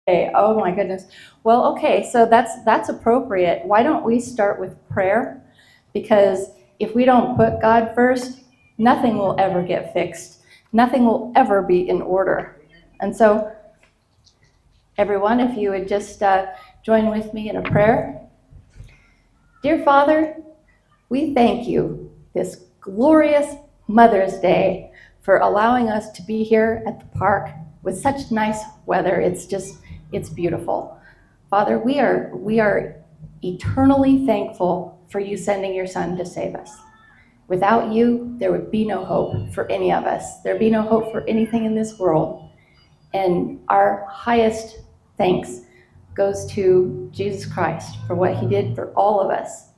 Okay, oh my goodness. Well, okay, so that's appropriate. Why don't we start with prayer? Because if we don't put God first, nothing will ever get fixed. Nothing will ever be in order. And so, everyone, if you would just join with me in a prayer. Dear Father, we thank you this glorious Mother's Day for allowing us to be here at the park with such nice weather. It's beautiful. Father, we are eternally thankful for you sending your Son to save us. Without you, there would be no hope for any of us. There'd be no hope for anything in this world. And our highest thanks goes to Jesus Christ for what he did for all of us.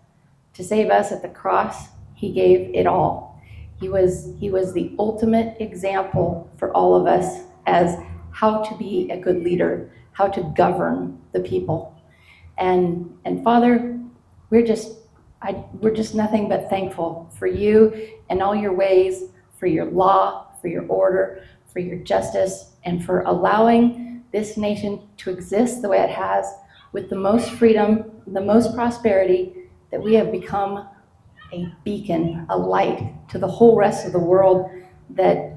To save us at the cross, he gave it all. He was the ultimate example for all of us as how to be a good leader, how to govern the people. And Father, we're just nothing but thankful for you and all your ways, for your law, for your order, for your justice, and for allowing this nation to exist the way it has, with the most freedom, the most prosperity, that we have become a beacon, a light to the whole rest of the world that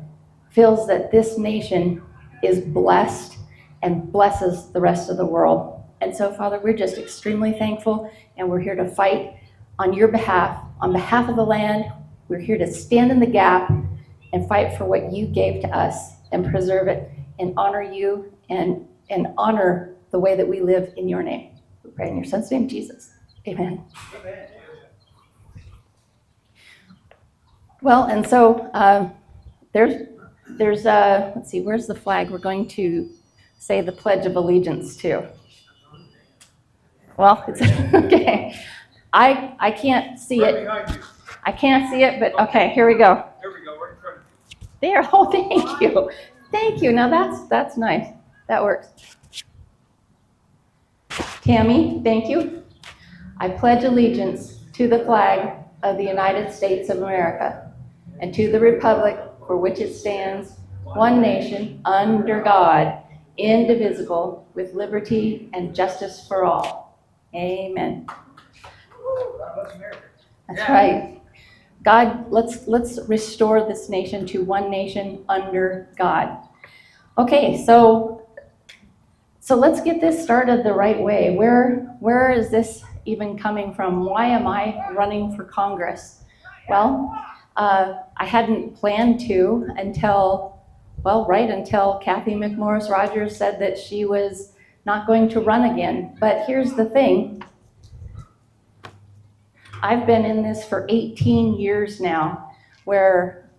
feels that this nation is blessed and blesses the rest of the world. And so, Father, we're just extremely thankful, and we're here to fight on your behalf, on behalf of the land. We're here to stand in the gap and fight for what you gave to us and preserve it and honor you and honor the way that we live in your name. We pray in your Son's name, Jesus. Amen. Amen. Well, and so there's let's see, where's the flag we're going to say the Pledge of Allegiance to? Well, it's okay. I can't see it. I can't see it, but okay, here we go. There we go. We're in front of you. There. Oh, thank you. Thank you. Now that's nice. That works. Tammy, thank you. I pledge allegiance to the flag of the United States of America and to the republic for which it stands, one nation, under God, indivisible, with liberty and justice for all. Amen. That's right. God, let's restore this nation to one nation under God. Okay, so let's get this started the right way. Where is this even coming from? Why am I running for Congress? Well, I hadn't planned to until Kathy McMorris Rogers said that she was not going to run again. But here's the thing. I've been in this for 18 years now, where,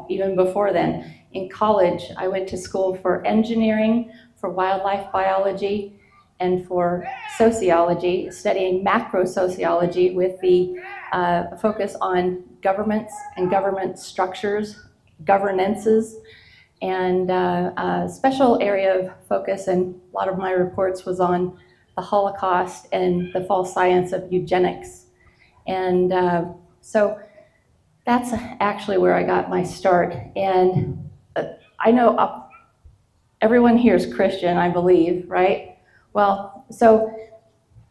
even before then, in college, I went to school for engineering, for wildlife biology, and for sociology, studying macro sociology with the focus on governments and government structures, governances, and a special area of focus, and a lot of my reports was on the Holocaust and the false science of eugenics. And so that's actually where I got my start. And I know everyone here is Christian, I believe, right? Well, so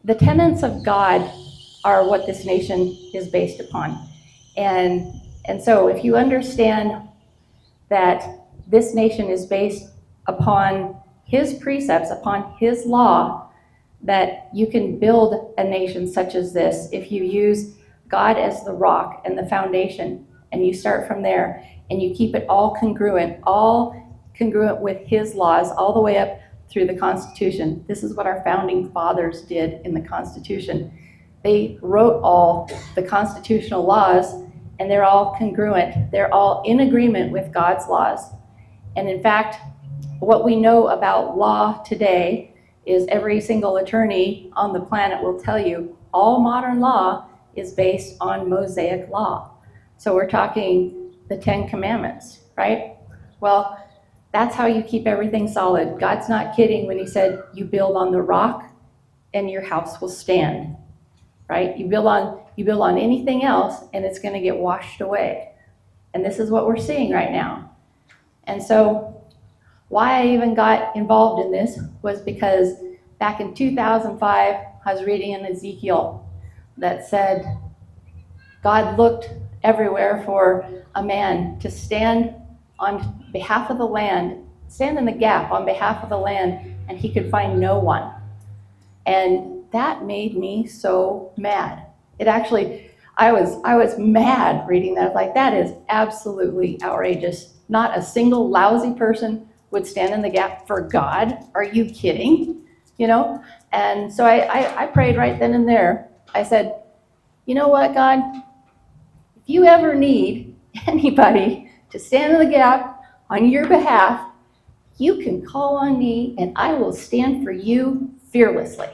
the tenets of God are what this nation is based upon. And so if you understand that this nation is based upon his precepts, upon his law, that you can build a nation such as this if you use God as the rock and the foundation, and you start from there, and you keep it all congruent with his laws all the way up through the Constitution. This is what our founding fathers did in the Constitution. They wrote all the constitutional laws, and they're all congruent. They're all in agreement with God's laws. And in fact, what we know about law today is every single attorney on the planet will tell you all modern law is based on Mosaic law. So we're talking the 10 Commandments, right? Well, that's how you keep everything solid. God's not kidding when he said you build on the rock and your house will stand, right? You build on anything else and it's going to get washed away. And this is what we're seeing right now. And so Why I even got involved in this was because back in 2005, I was reading in Ezekiel that said God looked everywhere for a man to stand on behalf of the land, stand in the gap on behalf of the land, and he could find no one. And that made me so mad. It actually, I was mad reading that. Like, that is absolutely outrageous. Not a single lousy person would stand in the gap for God. Are you kidding? You know? And so I prayed right then and there. I said, you know what, God? If you ever need anybody to stand in the gap on your behalf, you can call on me and I will stand for you fearlessly.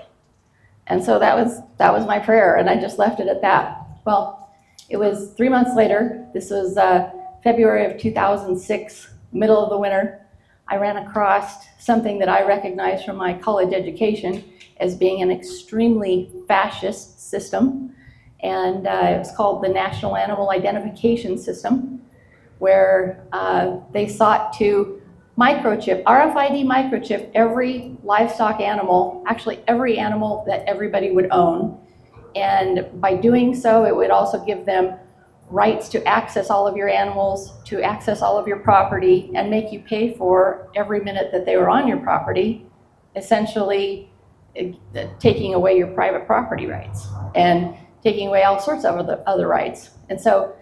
And so that was my prayer, and I just left it at that. Well, it was 3 months later. This was February of 2006, middle of the winter. I ran across something that I recognized from my college education as being an extremely fascist system, and it was called the National Animal Identification System, where they sought to microchip, RFID microchip every livestock animal, actually every animal that everybody would own. And by doing so, it would also give them rights to access all of your animals, to access all of your property, and make you pay for every minute that they were on your property, essentially taking away your private property rights and taking away all sorts of other rights. And so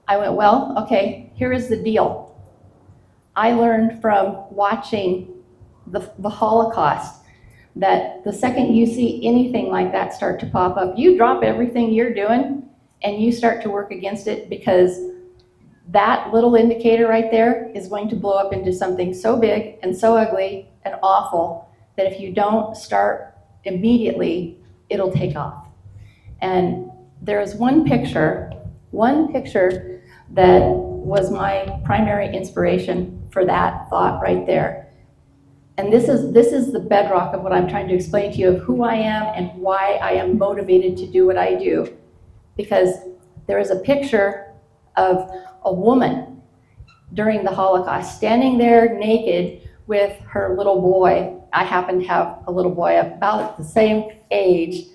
I went, well, okay, here is the deal. I learned from watching the Holocaust that the second you see anything like that start to pop up, you drop everything you're doing and you start to work against it, because that little indicator right there is going to blow up into something so big and so ugly and awful that if you don't start immediately, it'll take off. And there is one picture that was my primary inspiration for that thought right there. And this is the bedrock of what I'm trying to explain to you of who I am and why I am motivated to do what I do. Because there is a picture of a woman during the Holocaust standing there naked with her little boy. I happen to have a little boy about the same age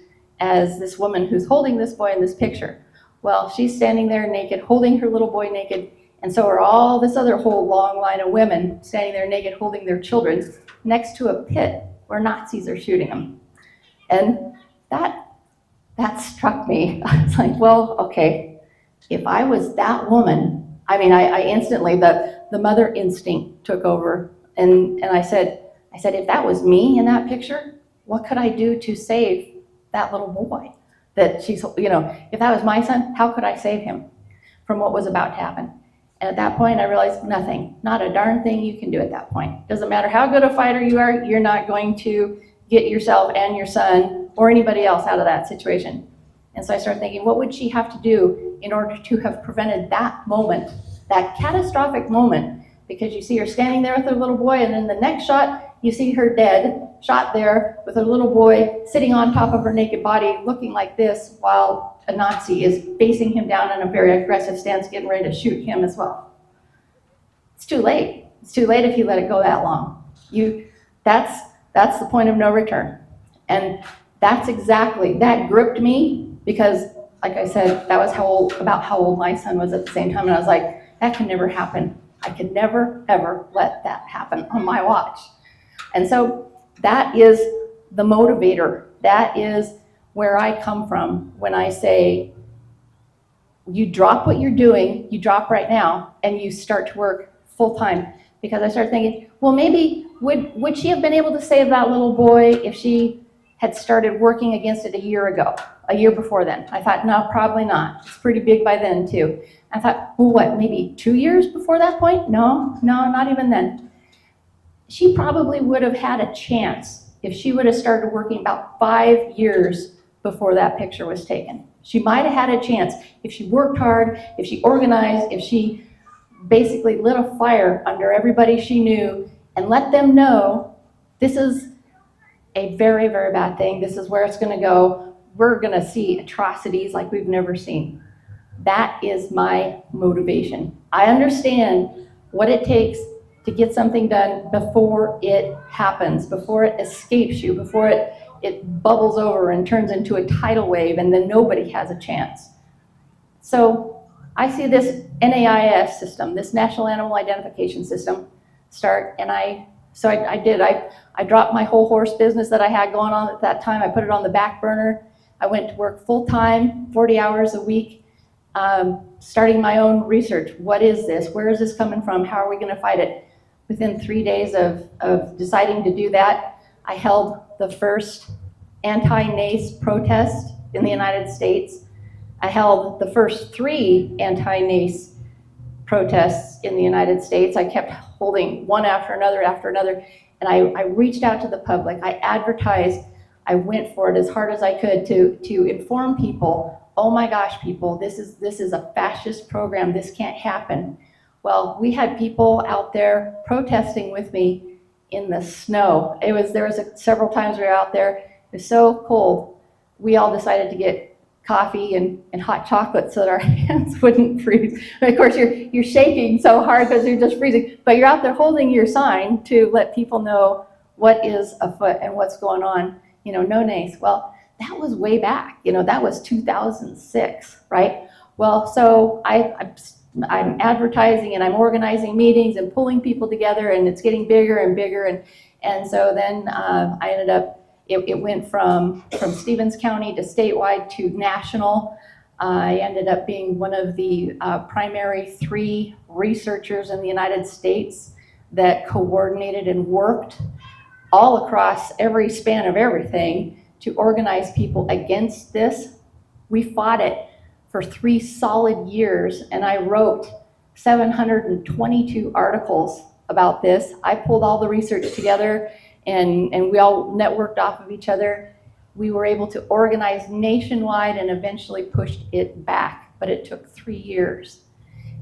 as this woman who's holding this boy in this picture. Well, she's standing there naked, holding her little boy naked, and so are all this other whole long line of women standing there naked, holding their children next to a pit where Nazis are shooting them. And that struck me. I was like, well, okay, if I was that woman, I mean, I instantly, the mother instinct took over, and I said, if that was me in that picture, what could I do to save that little boy? That she's, if that was my son, how could I save him from what was about to happen? And at that point, I realized nothing, not a darn thing you can do at that point. Doesn't matter how good a fighter you are, you're not going to get yourself and your son or anybody else out of that situation. And so I started thinking, what would she have to do in order to have prevented that moment, that catastrophic moment? Because you see her standing there with her little boy, and then the next shot, you see her dead, shot there with her little boy sitting on top of her naked body, looking like this, while a Nazi is facing him down in a very aggressive stance, getting ready to shoot him as well. It's too late. It's too late if you let it go that long. That's the point of no return. And that gripped me, because, like I said, that was about how old my son was at the same time. And I was like, that can never happen. I could never, ever let that happen on my watch. And so that is the motivator. That is where I come from when I say, you drop what you're doing, you drop right now, and you start to work full time. Because I started thinking, well, maybe would she have been able to save that little boy if she had started working against it a year before then? I thought, no, probably not. It's pretty big by then too. I thought, well, what, maybe 2 years before that point? No, not even then. She probably would have had a chance if she would have started working about 5 years before that picture was taken. She might have had a chance if she worked hard, if she organized, if she basically lit a fire under everybody she knew and let them know, this is a very, very bad thing. This is where it's going to go. We're going to see atrocities like we've never seen. That is my motivation. I understand what it takes to get something done before it happens, before it escapes you, before it bubbles over and turns into a tidal wave and then nobody has a chance. So I see this NAIS system, this National Animal Identification System start, and I dropped my whole horse business that I had going on at that time. I put it on the back burner. I went to work full-time, 40 hours a week, starting my own research. What is this? Where is this coming from? How are we going to fight it? Within 3 days of deciding to do that, I held the first anti-NACE protest in the United States. I held the first 3 anti-NACE protests in the United States. I kept holding one after another, and I reached out to the public. I advertised. I went for it as hard as I could to inform people, oh my gosh, people, this is a fascist program. This can't happen. Well, we had people out there protesting with me in the snow. There was several times we were out there. It was so cold. We all decided to get coffee and hot chocolate so that our hands wouldn't freeze. And of course, you're shaking so hard because you're just freezing, but you're out there holding your sign to let people know what is afoot and what's going on. No NACE. Well, that was way back. That was 2006, right? Well, so I'm advertising and I'm organizing meetings and pulling people together, and it's getting bigger and bigger, and so then I ended up. It went from Stevens County to statewide to national. I ended up being one of the primary 3 researchers in the United States that coordinated and worked all across every span of everything to organize people against this. We fought it for 3 solid years, and I wrote 722 articles about this. I pulled all the research together, and we all networked off of each other. We were able to organize nationwide and eventually pushed it back, but it took 3 years.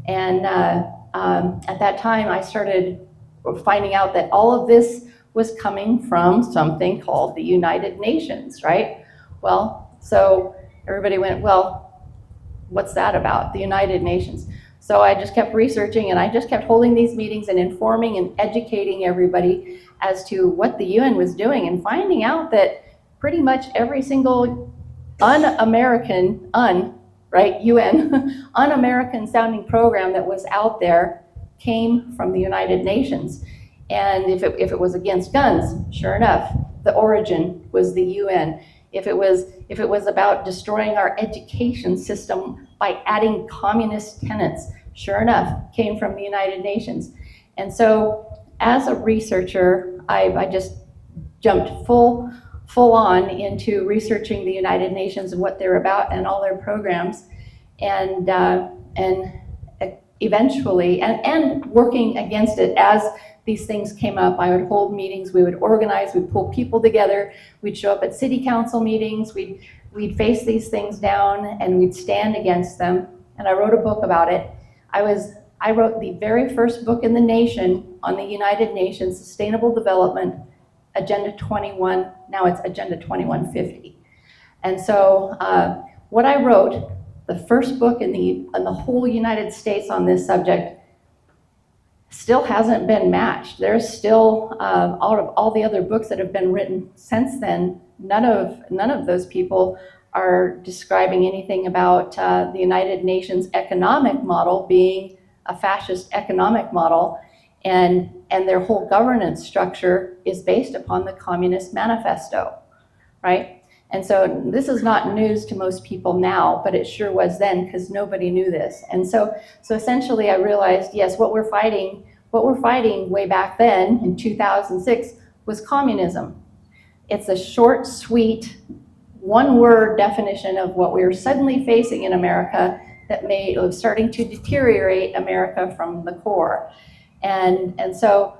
And at that time, I started finding out that all of this was coming from something called the United Nations, right? Well, so everybody went, well, what's that about, the United Nations? So I just kept researching, and I just kept holding these meetings and informing and educating everybody as to what the UN was doing, and finding out that pretty much every single un-American sounding program that was out there came from the United Nations. And if it was against guns, sure enough, the origin was the UN. If it was about destroying our education system by adding communist tenets, sure enough, came from the United Nations. And so as a researcher, I just jumped full on into researching the United Nations and what they're about and all their programs, and eventually, and working against it as these things came up. I would hold meetings, we would organize, we'd pull people together, we'd show up at city council meetings, we'd face these things down, and we'd stand against them. And I wrote a book about it. I wrote the very first book in the nation on the United Nations Sustainable Development, Agenda 21, now it's Agenda 2150. And so what I wrote, the first book in the whole United States on this subject, still hasn't been matched. There's still, out of all the other books that have been written since then, none of those people are describing anything about the United Nations economic model being a fascist economic model, and their whole governance structure is based upon the Communist Manifesto, right? And so this is not news to most people now, but it sure was then, because nobody knew this. And so essentially I realized, yes, what we're fighting way back then in 2006 was communism. It's a short, sweet, one-word definition of what we were suddenly facing in America that was starting to deteriorate America from the core. And so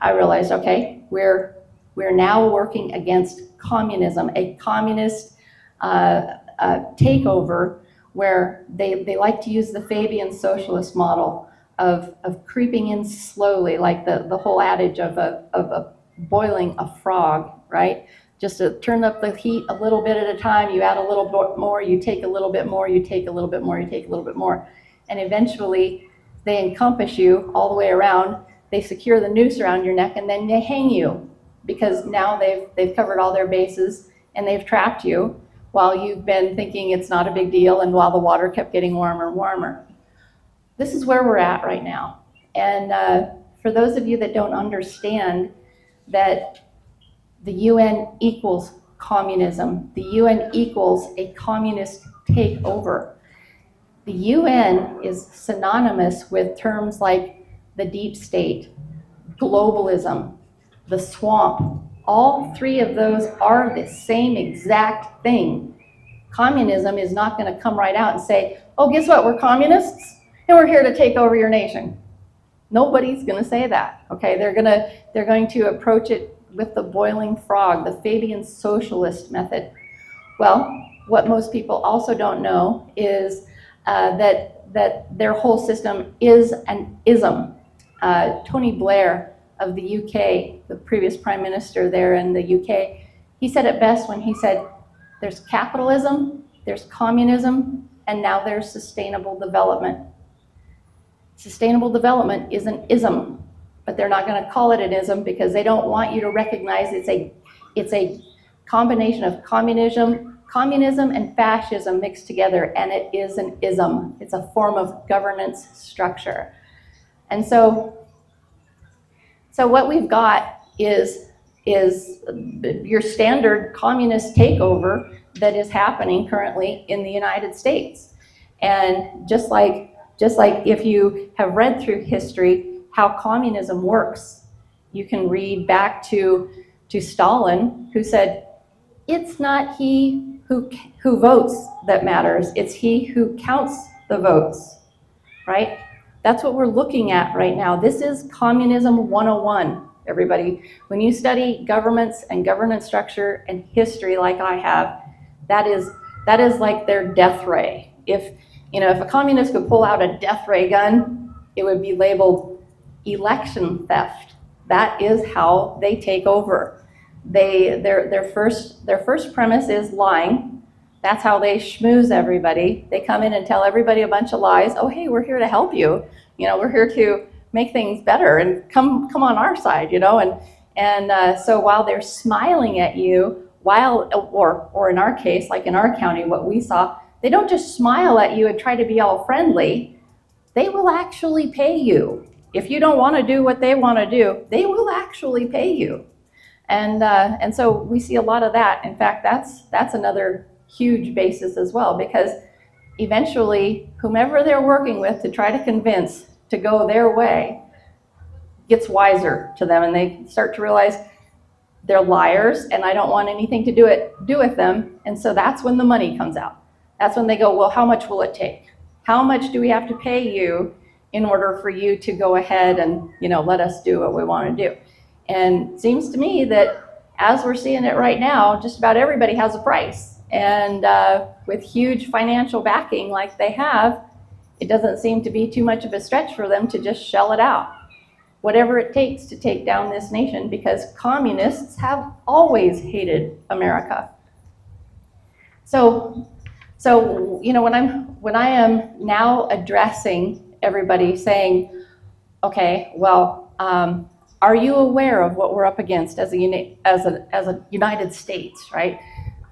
I realized, okay, we're now working against communism, a communist takeover where they like to use the Fabian socialist model of creeping in slowly, like the whole adage of boiling a frog, right? Just to turn up the heat a little bit at a time, you add a little bit more, you take a little bit more, you take a little bit more, you take a little bit more. And eventually they encompass you all the way around, they secure the noose around your neck, and then they hang you because now they've covered all their bases and they've trapped you while you've been thinking it's not a big deal and while the water kept getting warmer and warmer. This is where we're at right now. And for those of you that don't understand that the UN equals communism, the UN equals a communist takeover. The UN is synonymous with terms like the deep state, globalism, the swamp. All three of those are the same exact thing. Communism is not going to come right out and say, oh, guess what, we're communists and we're here to take over your nation. Nobody's going to say that, okay? They're going to approach it with the boiling frog, the Fabian socialist method. Well, what most people also don't know is that their whole system is an ism. Tony Blair of the UK, the previous prime minister there in the UK, he said it best when he said, there's capitalism, there's communism, and now there's sustainable development. Sustainable development is an ism, but they're not going to call it an ism because they don't want you to recognize it's a combination of communism and fascism mixed together, and it is an ism. It's a form of governance structure. And so what we've got is your standard communist takeover that is happening currently in the United States. And just like if you have read through history how communism works, you can read back to Stalin, who said, it's not he who votes that matters, it's he who counts the votes, right? That's what we're looking at right now. This is Communism 101, everybody. When you study governments and governance structure and history like I have, that is like their death ray. If a communist could pull out a death ray gun, it would be labeled election theft. That is how they take over. Their first premise is lying. That's how they schmooze everybody. They come in and tell everybody a bunch of lies. Oh, hey, we're here to help you. We're here to make things better and come on our side, And so while they're smiling at you, or in our case, like in our county, what we saw, they don't just smile at you and try to be all friendly. They will actually pay you. If you don't want to do what they want to do, they will actually pay you. And so we see a lot of that. In fact, that's another huge basis as well, because eventually whomever they're working with to try to convince to go their way gets wiser to them, and they start to realize they're liars and I don't want anything to do with them. And so that's when the money comes out. That's when they go, well, how much will it take? How much do we have to pay you in order for you to go ahead and let us do what we want to do? And it seems to me that as we're seeing it right now, just about everybody has a price. And with huge financial backing like they have, it doesn't seem to be too much of a stretch for them to just shell it out. Whatever it takes to take down this nation, because communists have always hated America. So when I am now addressing everybody saying, okay, well, are you aware of what we're up against as a United States, right?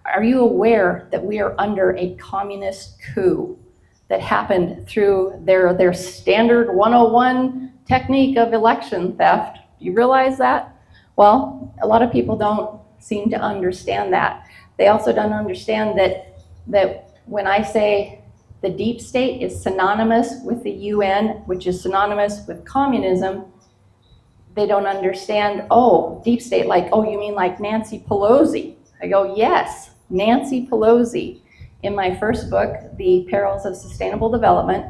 Are you aware that we are under a communist coup that happened through their standard 101 technique of election theft? Do you realize that? Well, a lot of people don't seem to understand that. They also don't understand that when I say the deep state is synonymous with the UN, which is synonymous with communism, they don't understand, oh, deep state, like, oh, you mean like Nancy Pelosi? I go, yes, Nancy Pelosi. In my first book, The Perils of Sustainable Development,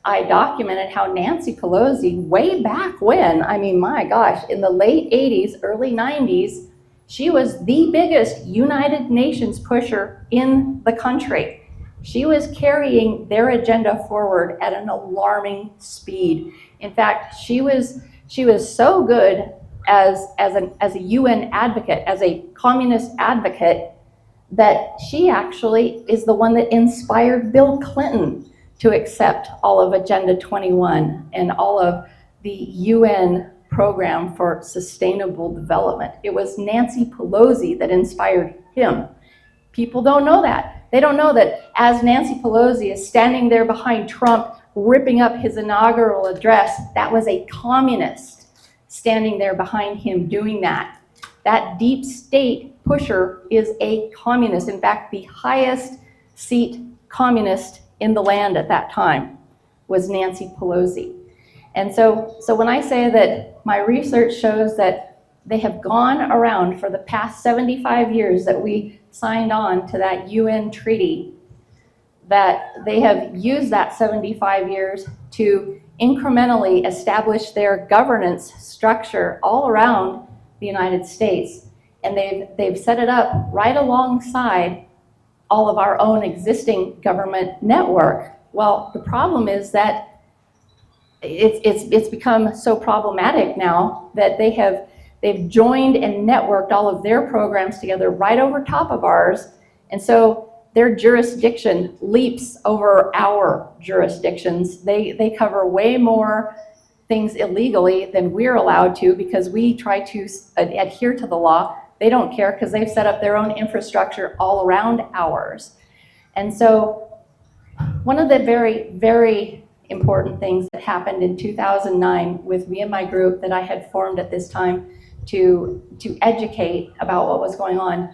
I documented how Nancy Pelosi, way back when, I mean, my gosh, in the late 80s, early 90s, she was the biggest United Nations pusher in the country. She was carrying their agenda forward at an alarming speed. In fact, she was so good as a UN advocate, as a communist advocate, that she actually is the one that inspired Bill Clinton to accept all of Agenda 21 and all of the UN program for sustainable development. It was Nancy Pelosi that inspired him. People don't know that. They don't know that as Nancy Pelosi is standing there behind Trump, ripping up his inaugural address, that was a communist standing there behind him doing that. That deep state pusher is a communist. In fact, the highest seat communist in the land at that time was Nancy Pelosi. And so when I say that my research shows that they have gone around for the past 75 years that we signed on to that UN treaty, that they have used that 75 years to incrementally establish their governance structure all around the United States. And they've set it up right alongside all of our own existing government network. Well, the problem is that it's become so problematic now that they've joined and networked all of their programs together right over top of ours. And so their jurisdiction leaps over our jurisdictions. They cover way more things illegally than we're allowed to because we try to adhere to the law. They don't care because they've set up their own infrastructure all around ours. And so one of the very, very important things that happened in 2009 with me and my group that I had formed at this time to educate about what was going on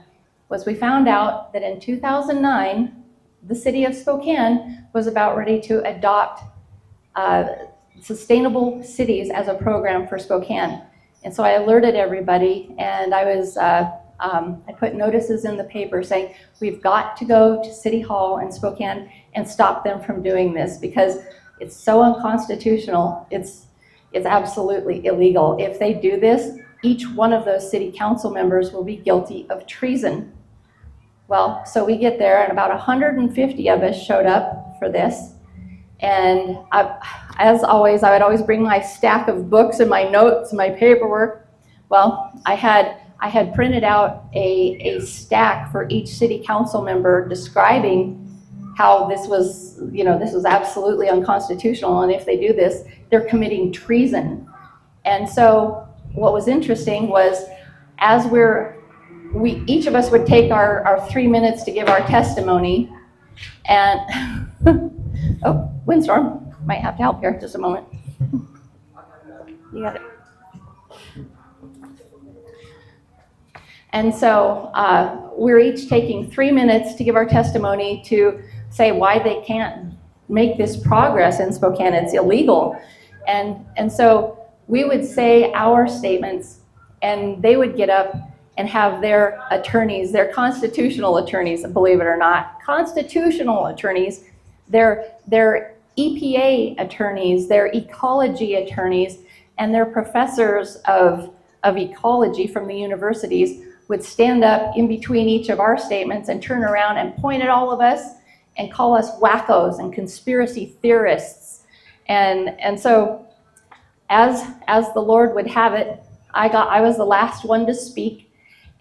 was we found out that in 2009, the city of Spokane was about ready to adopt sustainable cities as a program for Spokane. And so I alerted everybody, and I put notices in the paper saying, we've got to go to City Hall in Spokane and stop them from doing this because it's so unconstitutional. It's absolutely illegal. If they do this, each one of those city council members will be guilty of treason. Well, so we get there, and about 150 of us showed up for this. And as always, I would always bring my stack of books and my notes and my paperwork. Well, I had printed out a stack for each city council member describing how this was absolutely unconstitutional, and if they do this, they're committing treason. And so what was interesting was as each of us would take our 3 minutes to give our testimony, and oh, windstorm, might have to help here, just a moment. You got it. And so we're each taking 3 minutes to give our testimony to say why they can't make this progress in Spokane. It's illegal. And so we would say our statements, and they would get up and have their attorneys, their constitutional attorneys, believe it or not, constitutional attorneys, their EPA attorneys, their ecology attorneys, and their professors of ecology from the universities would stand up in between each of our statements and turn around and point at all of us and call us wackos and conspiracy theorists. And so as the Lord would have it, I was the last one to speak.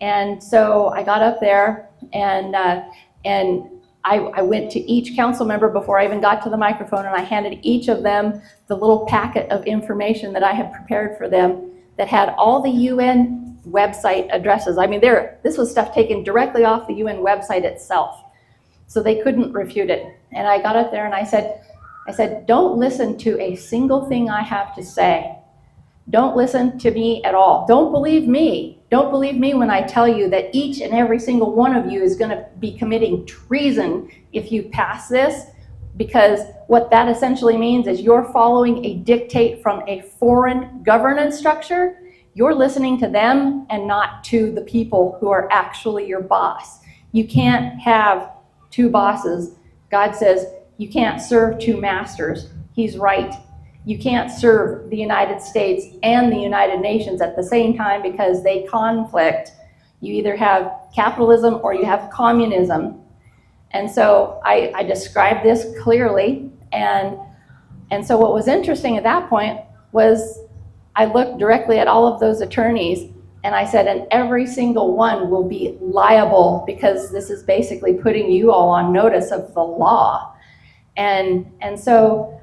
And so I got up there and I went to each council member before I even got to the microphone, and I handed each of them the little packet of information that I had prepared for them that had all the UN website addresses. I mean, this was stuff taken directly off the UN website itself, so they couldn't refute it. And I got up there and I said, don't listen to a single thing I have to say. Don't listen to me at all. Don't believe me. Don't believe me when I tell you that each and every single one of you is going to be committing treason if you pass this, because what that essentially means is you're following a dictate from a foreign governance structure. You're listening to them and not to the people who are actually your boss. You can't have two bosses. God says you can't serve two masters. He's right. You can't serve the United States and the United Nations at the same time because they conflict. You either have capitalism or you have communism. And so I described this clearly. And so what was interesting at that point was I looked directly at all of those attorneys and I said, and every single one will be liable because this is basically putting you all on notice of the law. And so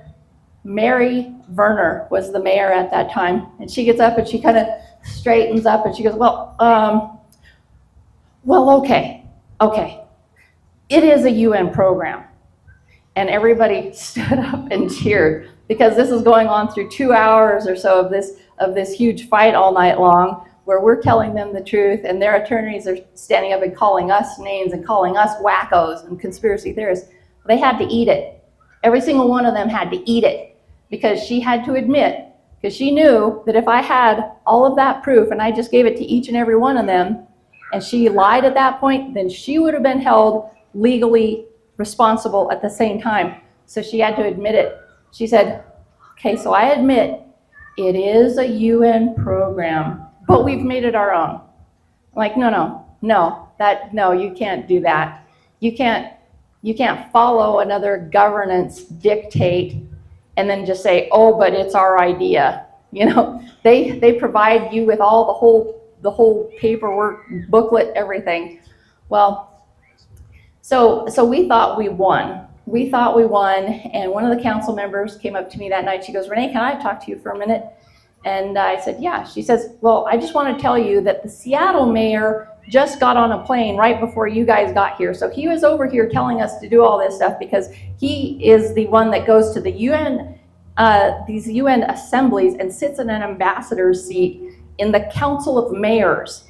Mary Werner was the mayor at that time, and she gets up and she kind of straightens up and she goes, well, okay, it is a UN program. And everybody stood up and cheered because this is going on through 2 hours or so of this huge fight all night long, where we're telling them the truth and their attorneys are standing up and calling us names and calling us wackos and conspiracy theorists. They had to eat it. Every single one of them had to eat it, because she had to admit, because she knew that if I had all of that proof and I just gave it to each and every one of them, and she lied at that point, then she would have been held legally responsible at the same time. So she had to admit it. She said, okay, so I admit it is a UN program, but we've made it our own. I'm like, no, you can't do that. You can't follow another governance dictate and then just say, oh, but it's our idea. You know, they provide you with all the whole paperwork, booklet, everything. Well, so we thought we won. And one of the council members came up to me that night. She goes, Rene, can I talk to you for a minute? And I said, yeah. She says, well, I just want to tell you that the Seattle mayor just got on a plane right before you guys got here. So he was over here telling us to do all this stuff because he is the one that goes to the UN, these UN assemblies, and sits in an ambassador's seat in the Council of Mayors,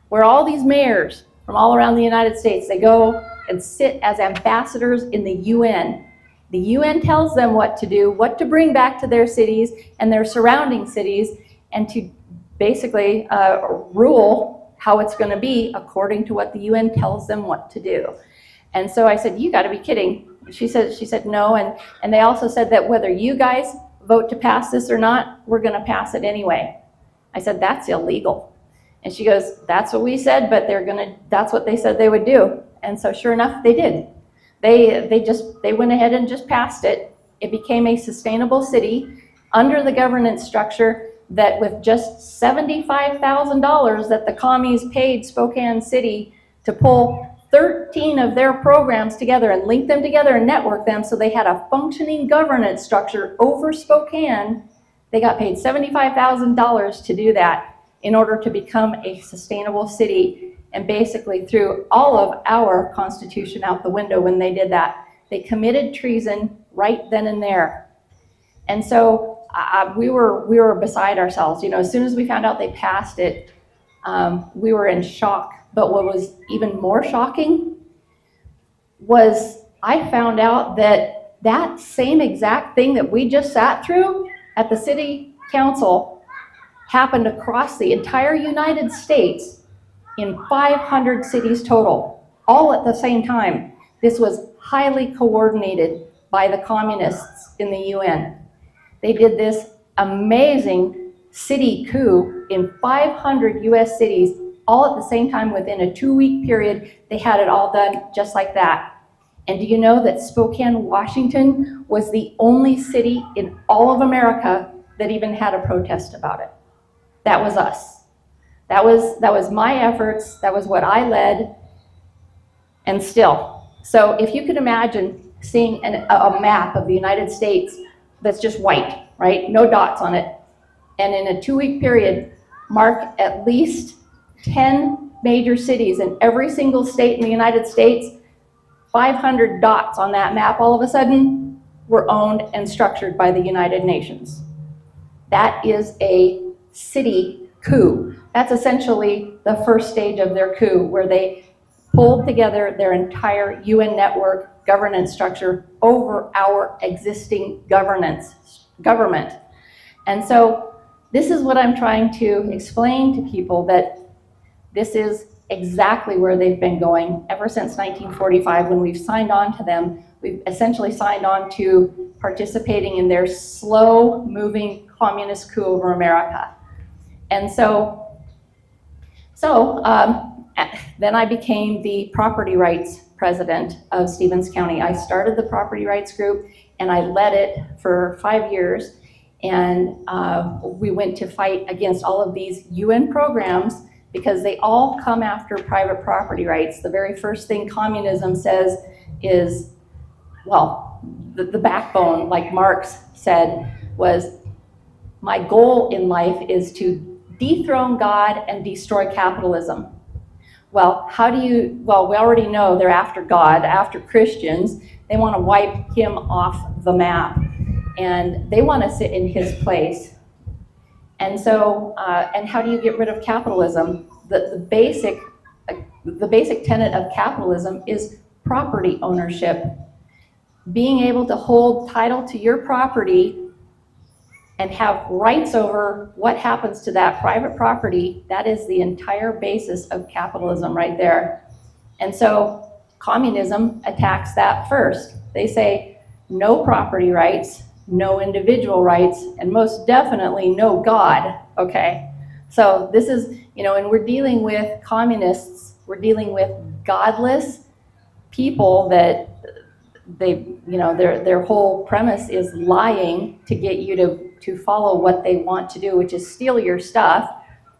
where all these mayors from all around the United States, they go and sit as ambassadors in the UN. The UN tells them what to do, what to bring back to their cities and their surrounding cities, and to basically rule how it's going to be according to what the UN tells them what to do. And so I said, you got to be kidding. She said no, and they also said that whether you guys vote to pass this or not, we're going to pass it anyway. I said, that's illegal. And she goes, that's what we said, but that's what they said they would do. And so sure enough, they did. They went ahead and just passed it. It became a sustainable city under the governance structure that with just $75,000 that the commies paid Spokane City to pull 13 of their programs together and link them together and network them so they had a functioning governance structure over Spokane. They got paid $75,000 to do that in order to become a sustainable city, and basically threw all of our Constitution out the window when they did that. They committed treason right then and there. And so we were beside ourselves. You know, as soon as we found out they passed it, we were in shock. But what was even more shocking was I found out that same exact thing that we just sat through at the city council happened across the entire United States in 500 cities total, all at the same time. This was highly coordinated by the communists in the UN. They did this amazing city coup in 500 US cities, all at the same time within a 2-week period. They had it all done just like that. And do you know that Spokane, Washington was the only city in all of America that even had a protest about it? That was us. That was my efforts. That was what I led. And still. So if you could imagine seeing a map of the United States that's just white, right? No dots on it. And in a 2-week period, mark at least 10 major cities in every single state in the United States, 500 dots on that map all of a sudden were owned and structured by the United Nations. That is a city coup. That's essentially the first stage of their coup, where they pulled together their entire UN network governance structure over our existing government. And so this is what I'm trying to explain to people, that this is exactly where they've been going ever since 1945, when we've signed on to them. We've essentially signed on to participating in their slow-moving communist coup over America. And so then I became the property rights president of Stevens County. I started the property rights group and I led it for 5 years. And we went to fight against all of these UN programs because they all come after private property rights. The very first thing communism says is, well, the backbone, like Marx said, was my goal in life is to dethrone God and destroy capitalism. Well, we already know they're after God, after Christians. They want to wipe him off the map, and they want to sit in his place. And so, and how do you get rid of capitalism? The basic tenet of capitalism is property ownership. Being able to hold title to your property and have rights over what happens to that private property, that is the entire basis of capitalism right there. And so communism attacks that first. They say no property rights, no individual rights, and most definitely no God, okay? So this is, and we're dealing with communists, we're dealing with godless people that their whole premise is lying to get you to follow what they want to do, which is steal your stuff.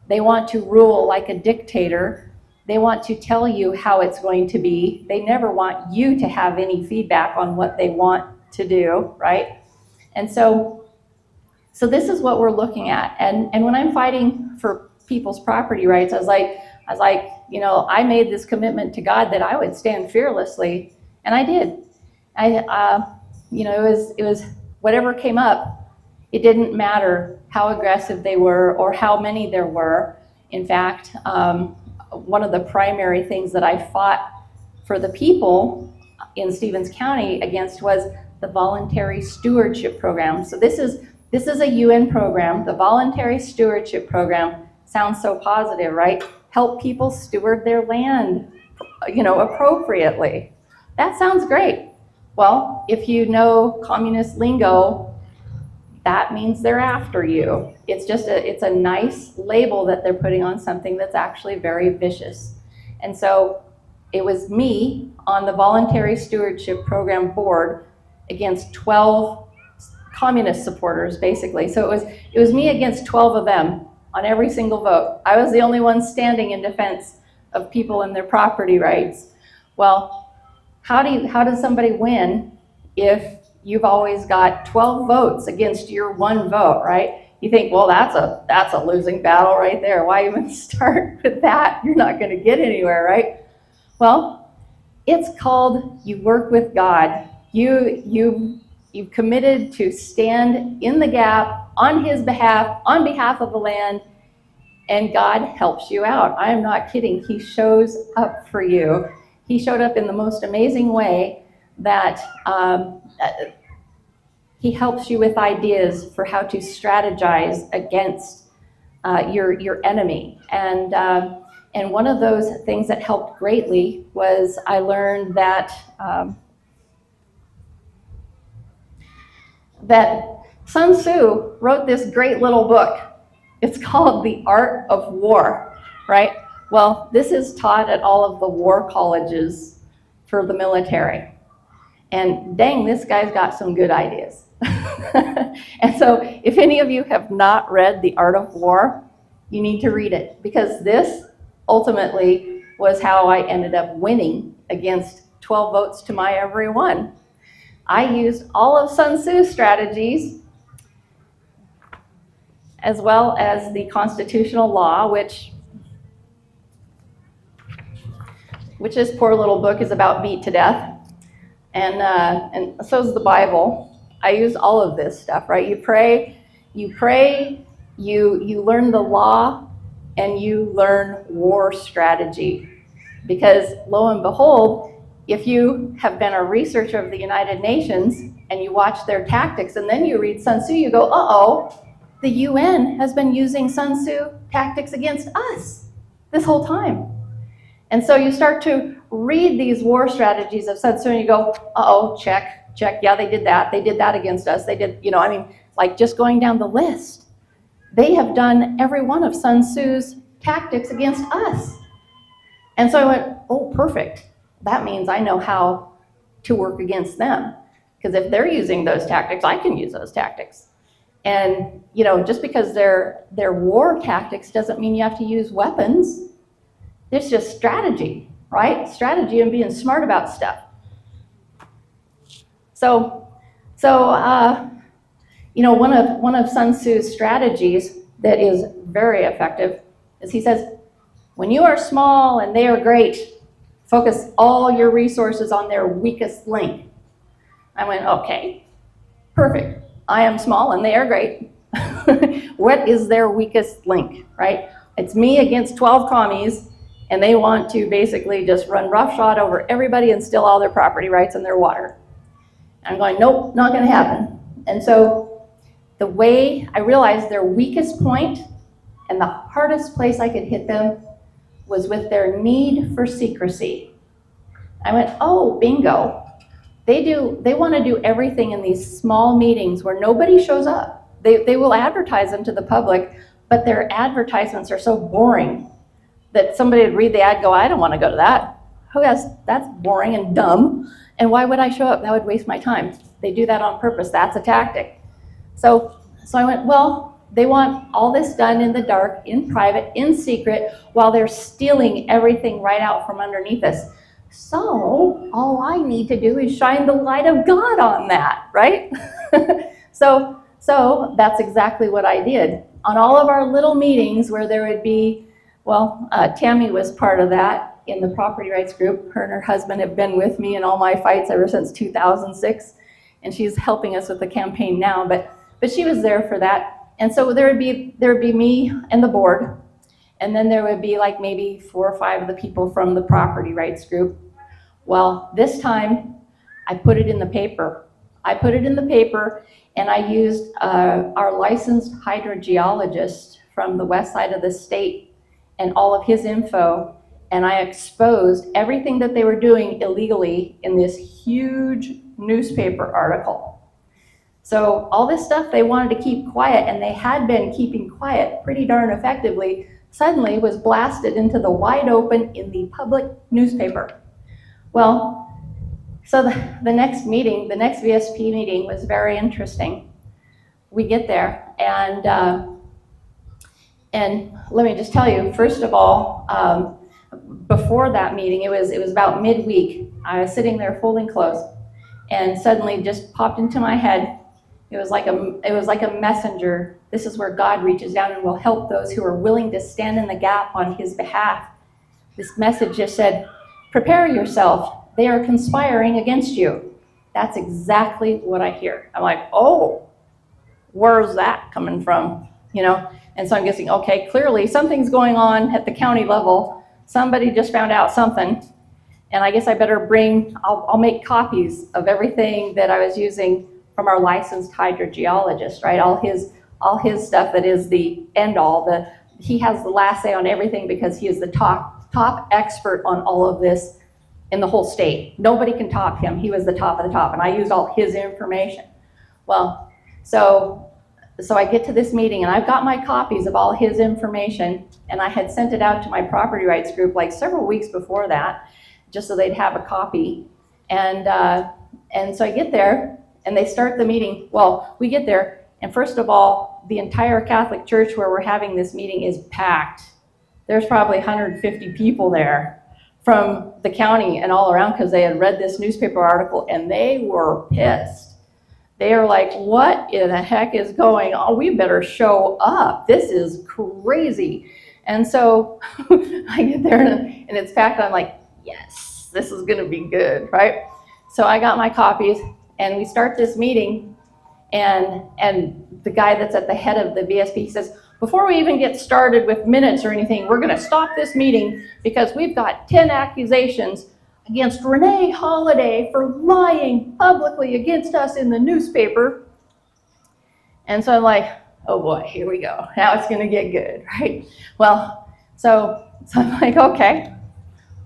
They want to rule like a dictator. They want to tell you how it's going to be. They never want you to have any feedback on what they want to do, right? And so this is what we're looking at. And when I'm fighting for people's property rights, I was like, I made this commitment to God that I would stand fearlessly, and I did. It was whatever came up. It didn't matter how aggressive they were or how many there were. In fact, one of the primary things that I fought for the people in Stevens County against was the voluntary stewardship program. So this is a UN program. The voluntary stewardship program sounds so positive, right? Help people steward their land, appropriately. That sounds great. Well, if you know communist lingo, that means they're after you. It's a nice label that they're putting on something that's actually very vicious. And so it was me on the voluntary stewardship program board against 12 communist supporters, basically. So it was me against 12 of them on every single vote. I was the only one standing in defense of people and their property rights. Well, how does somebody win if you've always got 12 votes against your one vote, right? You think, well, that's a losing battle right there. Why even start with that? You're not going to get anywhere, right? Well, it's called you work with God. You've committed to stand in the gap on his behalf, on behalf of the land, and God helps you out. I am not kidding. He shows up for you. He showed up in the most amazing way that he helps you with ideas for how to strategize against your enemy. And one of those things that helped greatly was I learned that Sun Tzu wrote this great little book. It's called The Art of War, right? Well, this is taught at all of the war colleges for the military. And dang, this guy's got some good ideas. And so if any of you have not read The Art of War, you need to read it, because this ultimately was how I ended up winning against 12 votes to my every one. I used all of Sun Tzu's strategies, as well as the constitutional law, which this poor little book is about beat to death. And so is the Bible. I use all of this stuff, right? You pray, you learn the law, and you learn war strategy. Because lo and behold, if you have been a researcher of the United Nations and you watch their tactics and then you read Sun Tzu, you go, uh-oh, the UN has been using Sun Tzu tactics against us this whole time. And so you start to read these war strategies of Sun Tzu and you go, uh-oh, check, yeah, they did that against us. They did, like just going down the list. They have done every one of Sun Tzu's tactics against us. And so I went, oh, perfect. That means I know how to work against them. Because if they're using those tactics, I can use those tactics. And, just because they're war tactics doesn't mean you have to use weapons. It's just strategy, right? Strategy and being smart about stuff. One of Sun Tzu's strategies that is very effective is he says, when you are small and they are great, focus all your resources on their weakest link. I went, okay, perfect. I am small and they are great. What is their weakest link, right? It's me against 12 commies, and they want to basically just run roughshod over everybody and steal all their property rights and their water. And I'm going, nope, not gonna happen. And so the way I realized their weakest point and the hardest place I could hit them was with their need for secrecy. I went, oh, bingo. They want to do everything in these small meetings where nobody shows up. They will advertise them to the public, but their advertisements are so boring that somebody would read the ad and go, I don't want to go to that. That's boring and dumb. And why would I show up? That would waste my time. They do that on purpose. That's a tactic. So I went, well, they want all this done in the dark, in private, in secret, while they're stealing everything right out from underneath us. So all I need to do is shine the light of God on that, right? So that's exactly what I did. On all of our little meetings where there would be, Tammy was part of that in the property rights group. Her and her husband have been with me in all my fights ever since 2006, and she's helping us with the campaign now, but she was there for that. And so there would be me and the board, and then there would be like maybe 4 or 5 of the people from the property rights group. Well, this time I put it in the paper. And I used our licensed hydrogeologist from the west side of the state and all of his info, and I exposed everything that they were doing illegally in this huge newspaper article. So all this stuff they wanted to keep quiet, and they had been keeping quiet pretty darn effectively, suddenly was blasted into the wide open in the public newspaper. Well, so the next meeting, the next VSP meeting was very interesting. We get there, and let me just tell you, first of all, before that meeting, it was about midweek. I was sitting there folding clothes, and suddenly just popped into my head. It was like a messenger. This is where God reaches down and will help those who are willing to stand in the gap on his behalf. This message just said, prepare yourself. They are conspiring against you. That's exactly what I hear. I'm like, oh, where's that coming from? And so I'm guessing, okay, clearly something's going on at the county level. Somebody just found out something. And I guess I better I'll make copies of everything that I was using from our licensed hydrogeologist, right? All his stuff that is the end all. He has the last say on everything because he is the top expert on all of this in the whole state. Nobody can top him. He was the top of the top, and I used all his information. Well, so I get to this meeting, and I've got my copies of all his information, and I had sent it out to my property rights group like several weeks before that, just so they'd have a copy. And so I get there, and they start the meeting. Well, we get there, and first of all, the entire Catholic Church where we're having this meeting is packed. There's probably 150 people there from the county and all around because they had read this newspaper article, and they were pissed. They are like, what in the heck is going on? We better show up. This is crazy. And so I get there and it's packed. I'm like, yes, this is going to be good, right? So I got my copies, and we start this meeting, and the guy that's at the head of the VSP says, before we even get started with minutes or anything, we're going to stop this meeting because we've got 10 accusations against Rene Holaday for lying publicly against us in the newspaper. And so I'm like, oh boy, here we go. Now it's going to get good, right? Well, so I'm like, okay,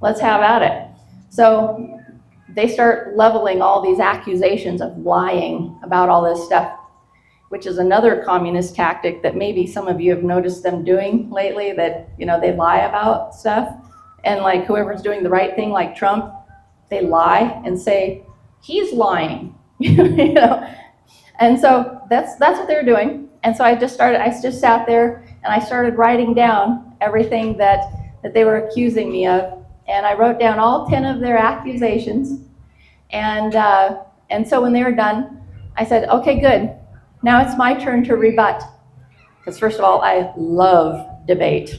let's have at it. So they start leveling all these accusations of lying about all this stuff, which is another communist tactic that maybe some of you have noticed them doing lately, that, they lie about stuff. And like whoever's doing the right thing, like Trump, they lie and say, he's lying, And so that's what they're doing. And so I just sat there and I started writing down everything that they were accusing me of. And I wrote down all 10 of their accusations. And And so when they were done, I said, okay, good. Now it's my turn to rebut. Because first of all, I love debate.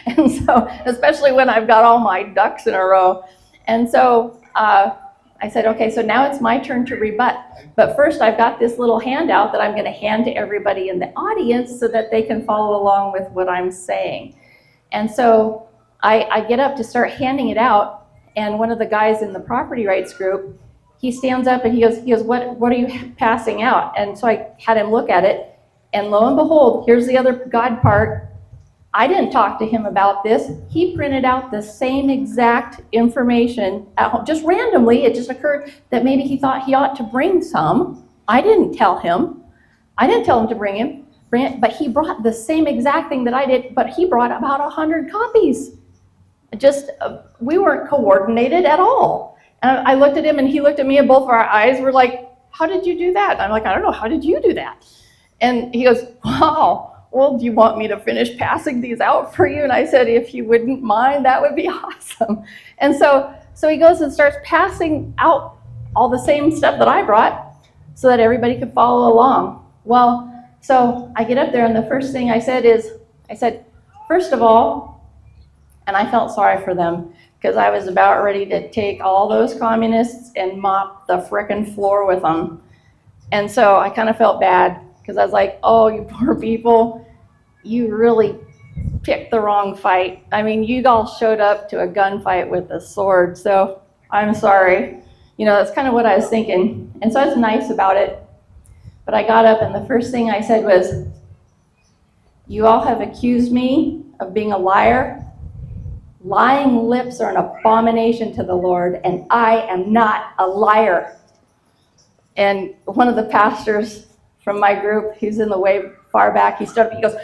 And so, especially when I've got all my ducks in a row. And so I said, okay, so now it's my turn to rebut. But first I've got this little handout that I'm going to hand to everybody in the audience so that they can follow along with what I'm saying. And so I get up to start handing it out, and one of the guys in the property rights group, he stands up and he goes, what are you passing out? And so I had him look at it, and lo and behold, here's the other God part. I didn't talk to him about this. He printed out the same exact information at home. Just randomly, it just occurred that maybe he thought he ought to bring some. I didn't tell him. I didn't tell him to bring it, but he brought the same exact thing that I did, but he brought about 100 copies. Just, we weren't coordinated at all. And I looked at him and he looked at me, and both of our eyes were like, how did you do that? And I'm like, I don't know, how did you do that? And he goes, wow, well, do you want me to finish passing these out for you? And I said, if you wouldn't mind, that would be awesome. And so he goes and starts passing out all the same stuff that I brought so that everybody could follow along. Well, so I get up there, and the first thing I said is, first of all, and I felt sorry for them because I was about ready to take all those communists and mop the frickin' floor with them. And so I kind of felt bad because I was like, oh, you poor people, you really picked the wrong fight. I mean, you all showed up to a gunfight with a sword, so I'm sorry. You know, that's kind of what I was thinking. And so I was nice about it. But I got up, and the first thing I said was, you all have accused me of being a liar. Lying lips are an abomination to the Lord, and I am not a liar. And one of the pastors from my group, he's in the way far back, he stood up, he goes,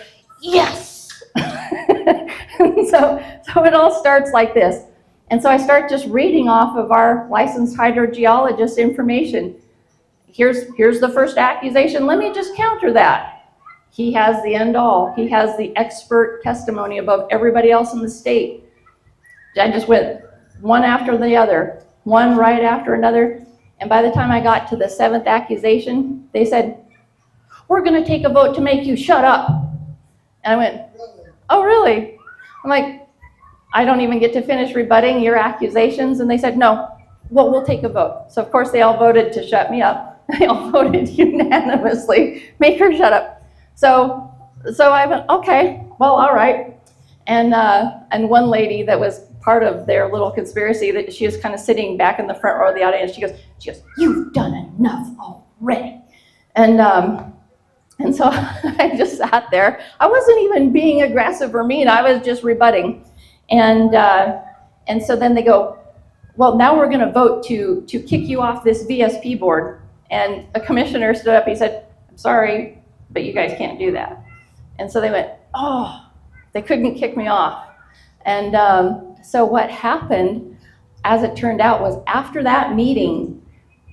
yes! And so it all starts like this. And so I start just reading off of our licensed hydrogeologist information. Here's the first accusation. Let me just counter that. He has the end all. He has the expert testimony above everybody else in the state. I just went one after the other, one right after another. And by the time I got to the 7th accusation, they said, we're going to take a vote to make you shut up. And I went, oh, really? I'm like, I don't even get to finish rebutting your accusations. And they said, no, well, we'll take a vote. So, of course, they all voted to shut me up. They all voted unanimously, make her shut up. So I went, okay, well, all right. And one lady that was part of their little conspiracy, that she was kind of sitting back in the front row of the audience, she goes, you've done enough already. And so I just sat there. I wasn't even being aggressive or mean. I was just rebutting. And so then they go, well, now we're going to vote to kick you off this VSP board. And a commissioner stood up. He said, I'm sorry, but you guys can't do that. And so they went, oh, they couldn't kick me off. And so what happened, as it turned out, was after that meeting,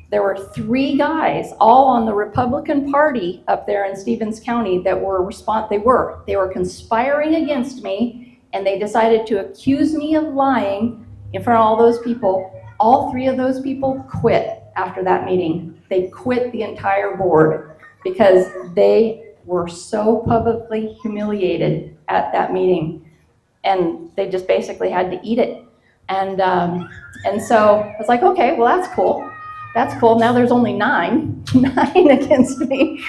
there were 3 guys, all on the Republican Party up there in Stevens County, that were they were conspiring against me, and they decided to accuse me of lying in front of all those people. All 3 of those people quit after that meeting. They quit the entire board because they were so publicly humiliated at that meeting, and they just basically had to eat it. And so I was like, okay, well, that's cool. That's cool. Now there's only 9 against me.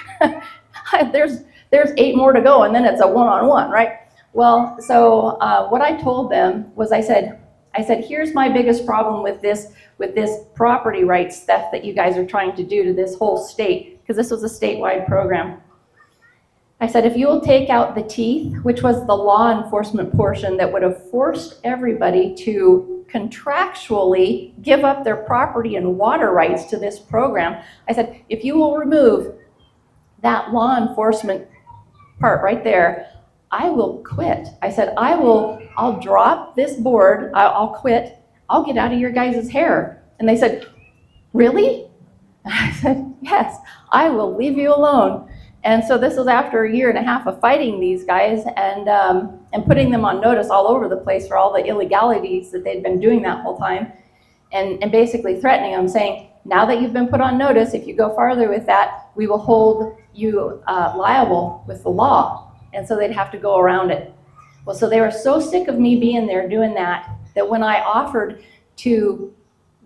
There's 8 more to go, and then it's a one-on-one, right? Well, so what I told them was, I said, here's my biggest problem with this property rights theft that you guys are trying to do to this whole state, because this was a statewide program. I said, if you will take out the teeth, which was the law enforcement portion that would have forced everybody to contractually give up their property and water rights to this program, I said, if you will remove that law enforcement part right there, I will quit. I said, I'll drop this board, I'll quit, I'll get out of your guys' hair. And they said, really? I said, yes, I will leave you alone. And so this was after 1.5 years of fighting these guys and putting them on notice all over the place for all the illegalities that they'd been doing that whole time, and basically threatening them, saying, now that you've been put on notice, if you go farther with that, we will hold you liable with the law. And so they'd have to go around it. Well, so they were so sick of me being there doing that, that when I offered to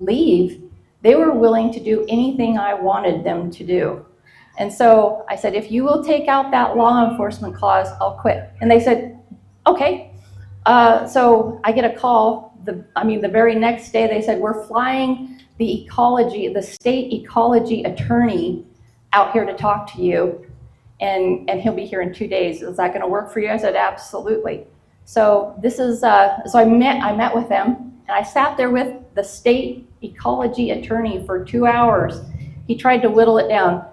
leave, they were willing to do anything I wanted them to do. And so I said, if you will take out that law enforcement clause, I'll quit. And they said, okay. So I get a call, the very next day they said, we're flying the state ecology attorney out here to talk to you, and he'll be here in 2 days. Is that gonna work for you? I said, absolutely. So this is, so I met with them, and I sat there with the state ecology attorney for 2 hours. He tried to whittle it down,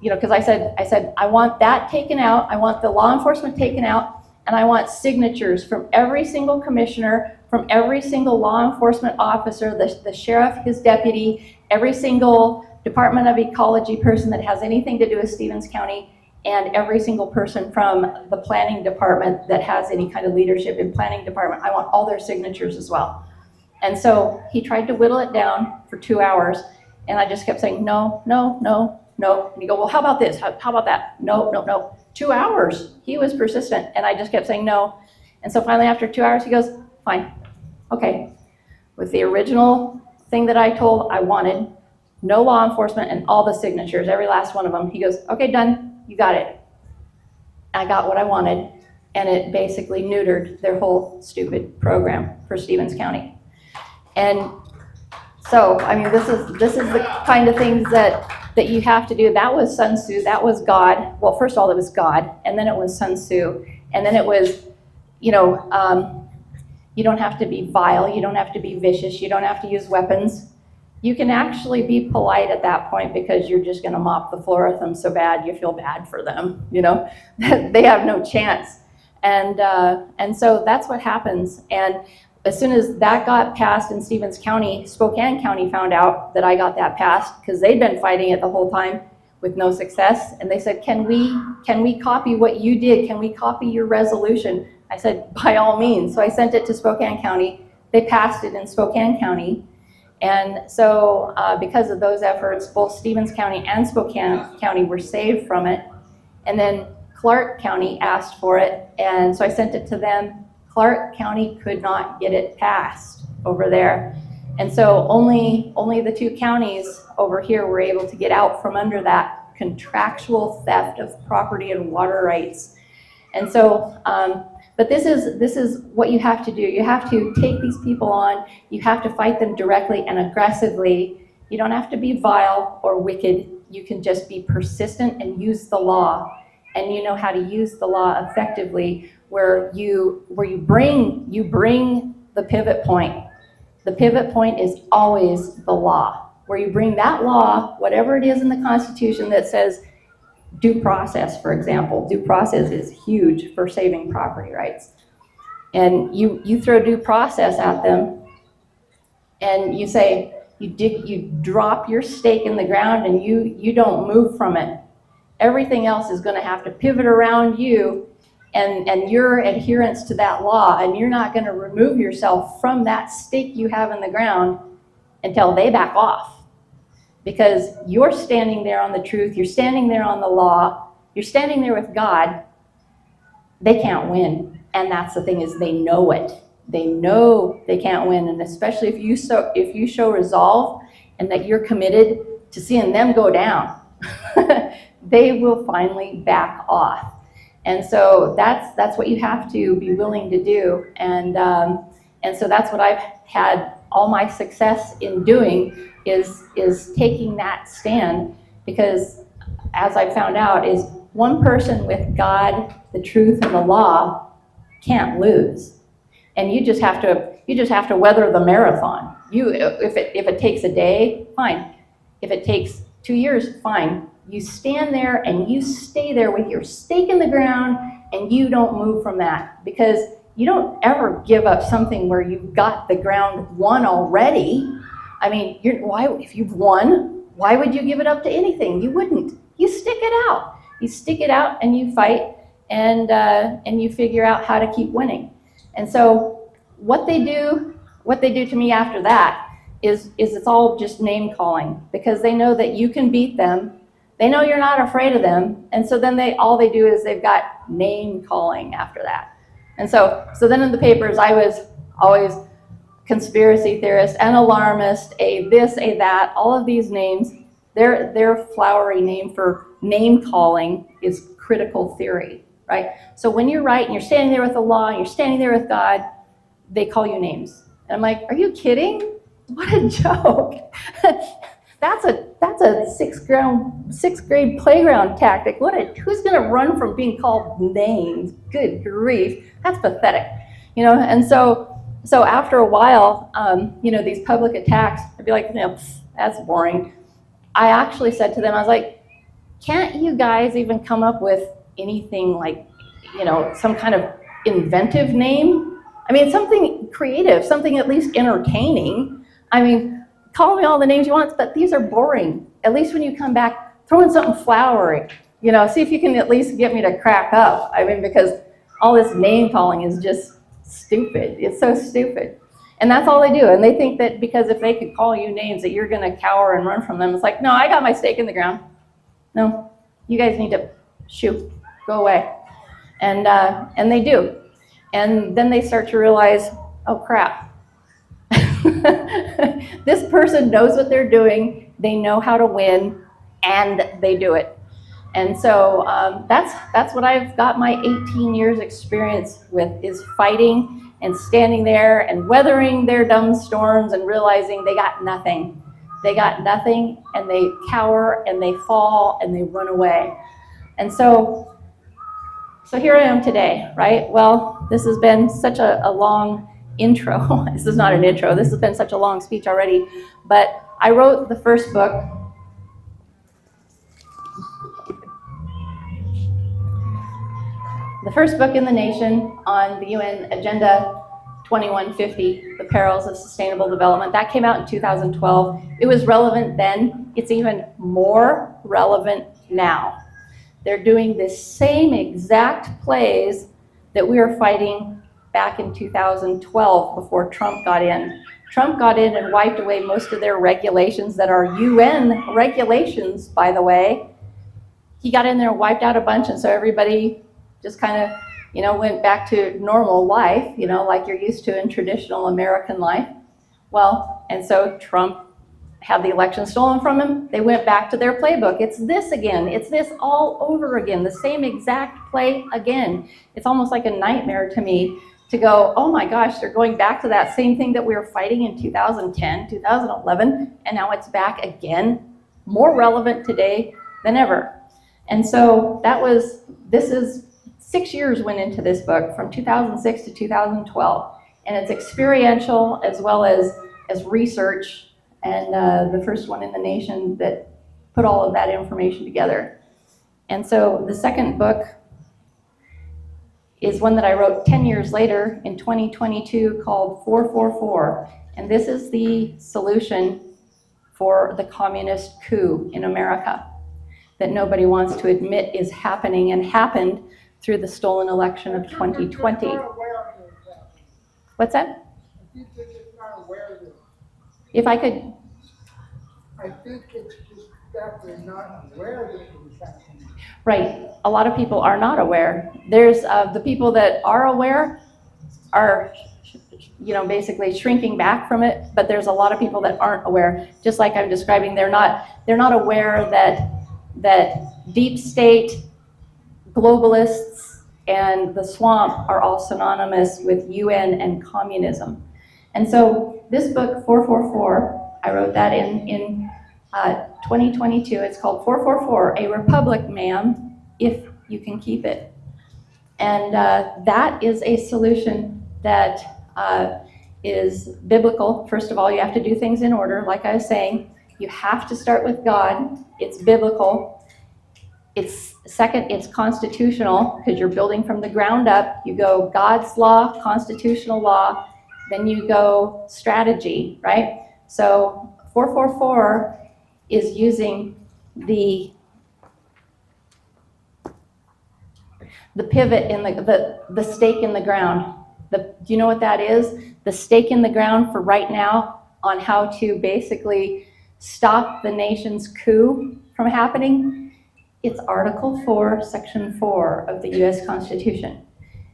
because I said, I want that taken out, I want the law enforcement taken out, and I want signatures from every single commissioner, from every single law enforcement officer, the sheriff, his deputy, every single Department of Ecology person that has anything to do with Stevens County, and every single person from the planning department that has any kind of leadership in planning department. I want all their signatures as well. And so he tried to whittle it down for 2 hours, and I just kept saying, no, no, no, no. And he go, well, how about this? How about that? No, no, no. 2 hours. He was persistent, and I just kept saying no. And so finally, after 2 hours, he goes, fine, okay. With the original thing that I told I wanted, no law enforcement and all the signatures, every last one of them, he goes, okay, done, you got it. I got what I wanted, and it basically neutered their whole stupid program for Stevens County. And so, this is the kind of things that you have to do. That was Sun Tzu, that was God. Well, first of all, it was God, and then it was Sun Tzu, and then it was, you don't have to be vile, you don't have to be vicious, you don't have to use weapons. You can actually be polite at that point because you're just gonna mop the floor with them so bad you feel bad for them, They have no chance. And so that's what happens. And as soon as that got passed in Stevens County, Spokane County found out that I got that passed because they'd been fighting it the whole time with no success. And they said, can we copy what you did? Can we copy your resolution? I said, by all means. So I sent it to Spokane County. They passed it in Spokane County. And so because of those efforts, both Stevens County and Spokane County were saved from it. And then Clark County asked for it. And so I sent it to them. Clark County could not get it passed over there. And so only the 2 counties over here were able to get out from under that contractual theft of property and water rights. And so, but this is what you have to do. You have to take these people on. You have to fight them directly and aggressively. You don't have to be vile or wicked. You can just be persistent and use the law. And you know how to use the law effectively, where you bring the pivot point. The pivot point is always the law, where you bring that law, whatever it is in the Constitution that says due process, for example. Due process is huge for saving property rights. And you throw due process at them, and you say, you drop your stake in the ground and you don't move from it. Everything else is gonna have to pivot around you and your adherence to that law, and you're not gonna remove yourself from that stake you have in the ground until they back off. Because you're standing there on the truth, you're standing there on the law, you're standing there with God. They can't win, and that's the thing, is they know it. They know they can't win, and especially if you show resolve and that you're committed to seeing them go down, they will finally back off. And so that's what you have to be willing to do, and so that's what I've had all my success in doing, is taking that stand, because as I found out, is one person with God, the truth, and the law can't lose. And you just have to weather the marathon. If it takes a day, fine. If it takes 2 years, fine. You stand there and you stay there with your stake in the ground, and you don't move from that, because you don't ever give up something where you've got the ground won already. I mean, if you've won, why would you give it up to anything? You wouldn't. You stick it out. You stick it out and you fight, and you figure out how to keep winning. And so what they do to me after that is it's all just name calling, because they know that you can beat them. They know you're not afraid of them, and so then all they do is they've got name calling after that. And so then in the papers, I was always conspiracy theorist, an alarmist, a this, a that, all of these names. Their flowery name for name calling is critical theory, right? So when you're right and you're standing there with the law, and you're standing there with God, they call you names. And I'm like, are you kidding? What a joke. That's a sixth grade playground tactic. Who's gonna run from being called names? Good grief, that's pathetic. And so after a while, these public attacks, I'd be like, that's boring. I actually said to them, I was like, can't you guys even come up with anything like, some kind of inventive name? I mean, something creative, something at least entertaining. I mean, call me all the names you want, but these are boring. At least when you come back, throw in something flowery. See if you can at least get me to crack up. I mean, because all this name calling is just stupid. It's so stupid. And that's all they do. And they think that because if they could call you names that you're gonna cower and run from them. It's like, no, I got my stake in the ground. No, you guys need to go away. And they do. And then they start to realize, oh crap. This person knows what they're doing, they know how to win, and they do it. And so that's what I've got my 18 years experience with, is fighting and standing there and weathering their dumb storms and realizing they got nothing. They got nothing, and they cower and they fall and they run away. And so here I am today, right? Well, this has been such a long intro. This is not an intro. This has been such a long speech already. But I wrote the first book. The first book in the nation on the UN Agenda 2150, The Perils of Sustainable Development. That came out in 2012. It was relevant then. It's even more relevant now. They're doing the same exact plays that we were fighting back in 2012 before Trump got in. Trump got in and wiped away most of their regulations that are UN regulations, by the way. He got in there and wiped out a bunch, and so everybody just kind of, went back to normal life, like you're used to in traditional American life. Well, and so Trump had the election stolen from him. They went back to their playbook. It's this again. It's this all over again, the same exact play again. It's almost like a nightmare to me to go, oh my gosh, they're going back to that same thing that we were fighting in 2010, 2011, and now it's back again, more relevant today than ever. And so this is 6 years went into this book, from 2006 to 2012, and it's experiential as well as research, and the first one in the nation that put all of that information together. And so the second book is one that I wrote 10 years later in 2022 called 444, and this is the solution for the communist coup in America that nobody wants to admit is happening and happened through the stolen election of 2020. What's that? I think they're just not aware of it. If I could. I think it's just that they're not aware that it is happening. Right. A lot of people are not aware. There's the people that are aware are, basically shrinking back from it. But there's a lot of people that aren't aware. Just like I'm describing, they're not aware that deep state, globalists, and the swamp are all synonymous with UN and communism. And so this book, 444, I wrote that in 2022. It's called 444, A Republic, Ma'am, If You Can Keep It. And that is a solution that is biblical. First of all, you have to do things in order, like I was saying. You have to start with God. It's biblical. It's constitutional, because you're building from the ground up. You go God's law, constitutional law, then you go strategy, right? So 444 is using the pivot in the stake in the ground. Do you know what that is? The stake in the ground for right now on how to basically stop the nation's coup from happening, it's Article 4, Section 4 of the U.S. Constitution.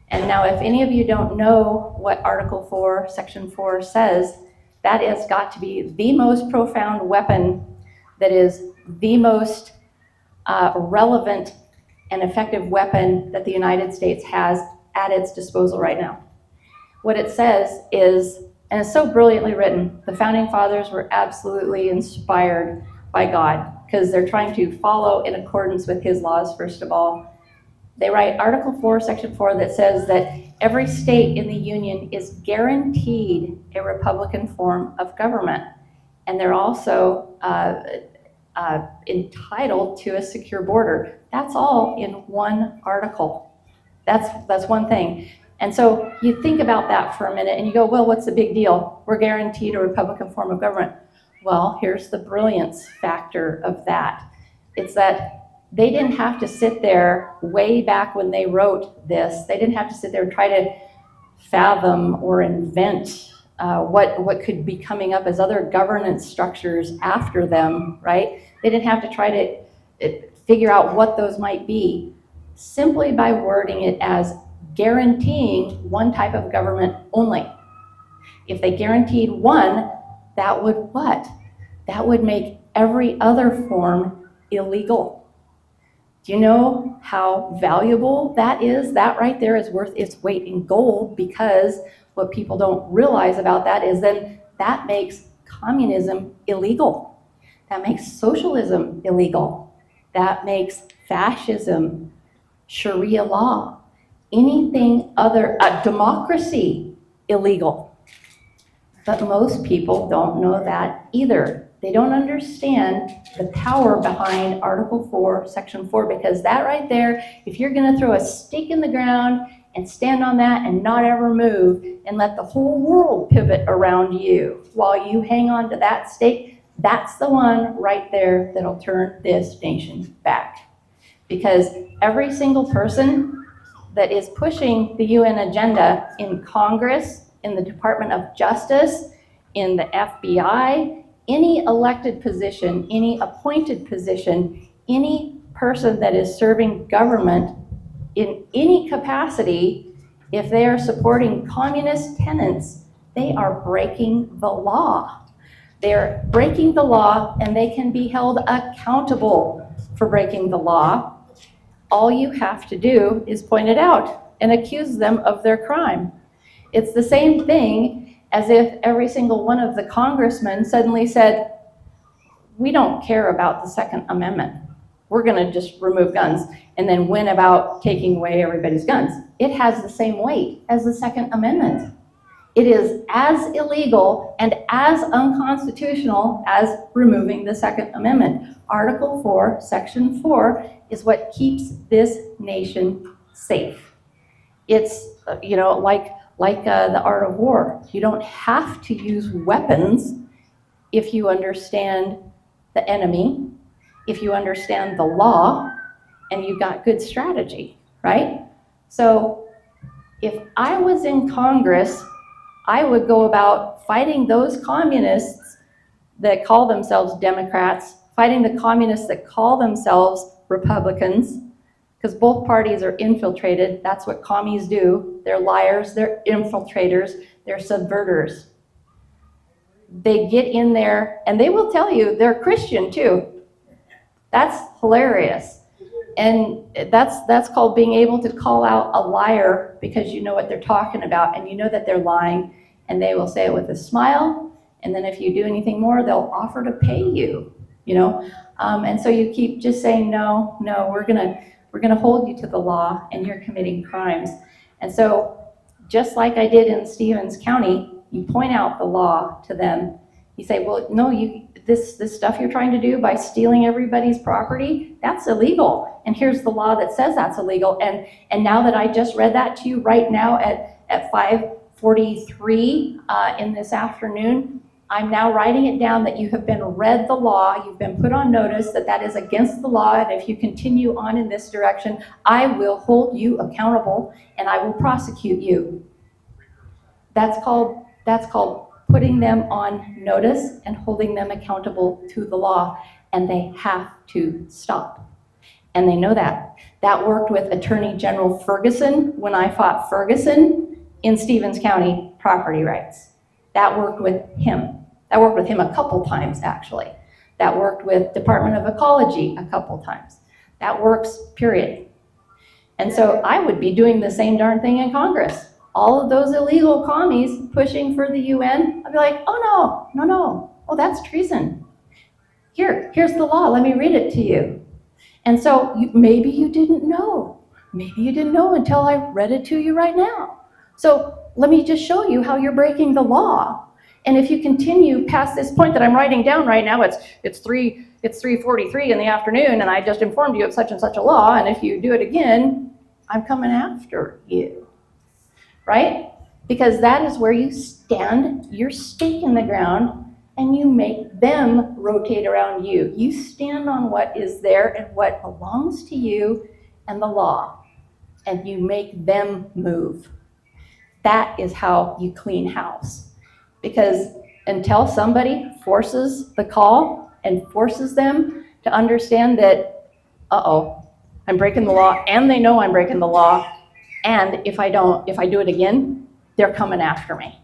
And now, if any of you don't know what Article 4, Section 4 says, that has got to be the most profound weapon, that is the most relevant and effective weapon that the United States has at its disposal right now. What it says is, and it's so brilliantly written, the Founding Fathers were absolutely inspired by God because they're trying to follow in accordance with his laws, first of all. They write Article 4, Section 4 that says that every state in the Union is guaranteed a Republican form of government. And they're also entitled to a secure border. That's all in one article. That's one thing. And so you think about that for a minute and you go, well, what's the big deal? We're guaranteed a Republican form of government. Well, here's the brilliance factor of that. It's that they didn't have to sit there way back when they wrote this. They didn't have to sit there and try to fathom or invent what could be coming up as other governance structures after them, right? They didn't have to try to figure out what those might be. Simply by wording it as guaranteeing one type of government only. If they guaranteed one, that would what? That would make every other form illegal. Do you know how valuable that is? That right there is worth its weight in gold, because what people don't realize about that is then that makes communism illegal. That makes socialism illegal. That makes fascism, Sharia law, anything other, democracy illegal. But most people don't know that either. They don't understand the power behind Article 4, Section 4, because that right there, if you're going to throw a stake in the ground and stand on that and not ever move and let the whole world pivot around you while you hang on to that stake, that's the one right there that'll turn this nation back. Because every single person that is pushing the UN agenda in Congress, in the Department of Justice, in the FBI, any elected position, any appointed position, any person that is serving government in any capacity, if they are supporting communist tenets, they are breaking the law. They're breaking the law, and they can be held accountable for breaking the law. All you have to do is point it out and accuse them of their crime. It's the same thing as if every single one of the congressmen suddenly said, we don't care about the Second Amendment. We're going to just remove guns and then win about taking away everybody's guns. It has the same weight as the Second Amendment. It is as illegal and as unconstitutional as removing the Second Amendment. Article 4, Section 4 is what keeps this nation safe. It's, like the art of war. You don't have to use weapons if you understand the enemy, if you understand the law, and you've got good strategy, right? So if I was in Congress, I would go about fighting those communists that call themselves Democrats, fighting the communists that call themselves Republicans, because both parties are infiltrated. That's what commies do. They're liars, they're infiltrators, they're subverters. They get in there, and they will tell you they're Christian too. That's hilarious. And that's called being able to call out a liar because you know what they're talking about and you know that they're lying, and they will say it with a smile, and then if you do anything more, they'll offer to pay you, and so you keep just saying, no, we're gonna hold you to the law and you're committing crimes. And so just like I did in Stevens County, you point out the law to them. You say, well, no, this stuff you're trying to do by stealing everybody's property, that's illegal. And here's the law that says that's illegal. And now that I just read that to you right now at 5:43 in this afternoon, I'm now writing it down that you have been read the law, you've been put on notice that is against the law, and if you continue on in this direction, I will hold you accountable and I will prosecute you. That's called putting them on notice and holding them accountable to the law, and they have to stop. And they know that. That worked with Attorney General Ferguson when I fought Ferguson in Stevens County property rights. That worked with him. That worked with him a couple times, actually. That worked with Department of Ecology a couple times. That works, period. And so I would be doing the same darn thing in Congress. All of those illegal commies pushing for the UN, I'd be like, oh no, oh, that's treason. Here's the law, let me read it to you. And so maybe you didn't know. Maybe you didn't know until I read it to you right now. So let me just show you how you're breaking the law. And if you continue past this point that I'm writing down right now, it's 3:43 in the afternoon, and I just informed you of such and such a law, and if you do it again, I'm coming after you, right? Because that is where you stand your stake in the ground, and you make them rotate around you. You stand on what is there and what belongs to you and the law, and you make them move. That is how you clean house. Because until somebody forces the call and forces them to understand that, I'm breaking the law, and they know I'm breaking the law, and if I do it again, they're coming after me.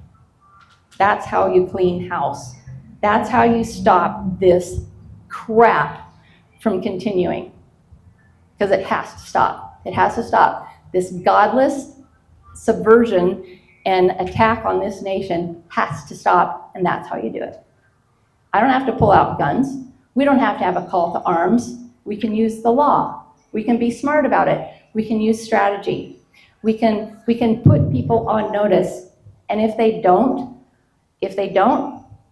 That's how you clean house. That's how you stop this crap from continuing. Because it has to stop. It has to stop. This godless subversion and attack on this nation has to stop, and that's how you do it. I don't have to pull out guns. We don't have to have a call to arms. We can use the law. We can be smart about it. We can use strategy. We can put people on notice. And if they don't,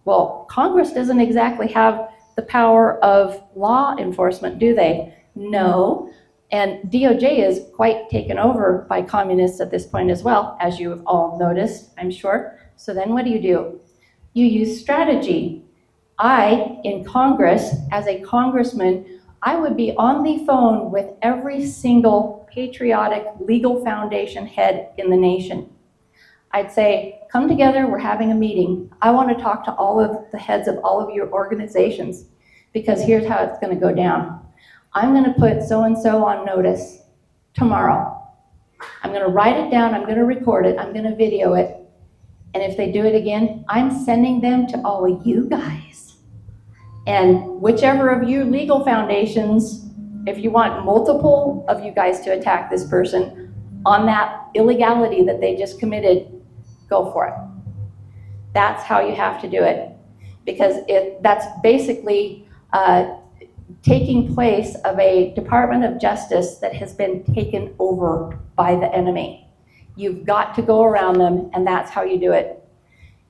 well, Congress doesn't exactly have the power of law enforcement, do they? No. And DOJ is quite taken over by communists at this point as well, as you have all noticed, I'm sure. So then what do? You use strategy. In Congress, as a congressman, I would be on the phone with every single patriotic legal foundation head in the nation. I'd say, come together, we're having a meeting. I want to talk to all of the heads of all of your organizations, because here's how it's going to go down. I'm going to put so-and-so on notice tomorrow. I'm going to write it down, I'm going to record it, I'm going to video it, and if they do it again, I'm sending them to all of you guys. And whichever of you legal foundations, if you want multiple of you guys to attack this person on that illegality that they just committed, go for it. That's how you have to do it, because that's basically taking place of a Department of Justice that has been taken over by the enemy. You've got to go around them, and that's how you do it.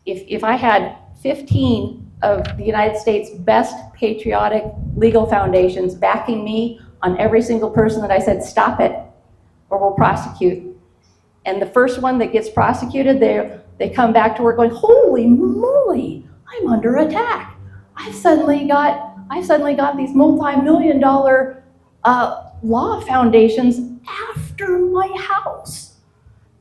If I had 15 of the United States' best patriotic legal foundations backing me on every single person that I said, stop it, or we'll prosecute. And the first one that gets prosecuted, they come back to work going, holy moly, I'm under attack. I've suddenly got these multi-million-dollar law foundations after my house.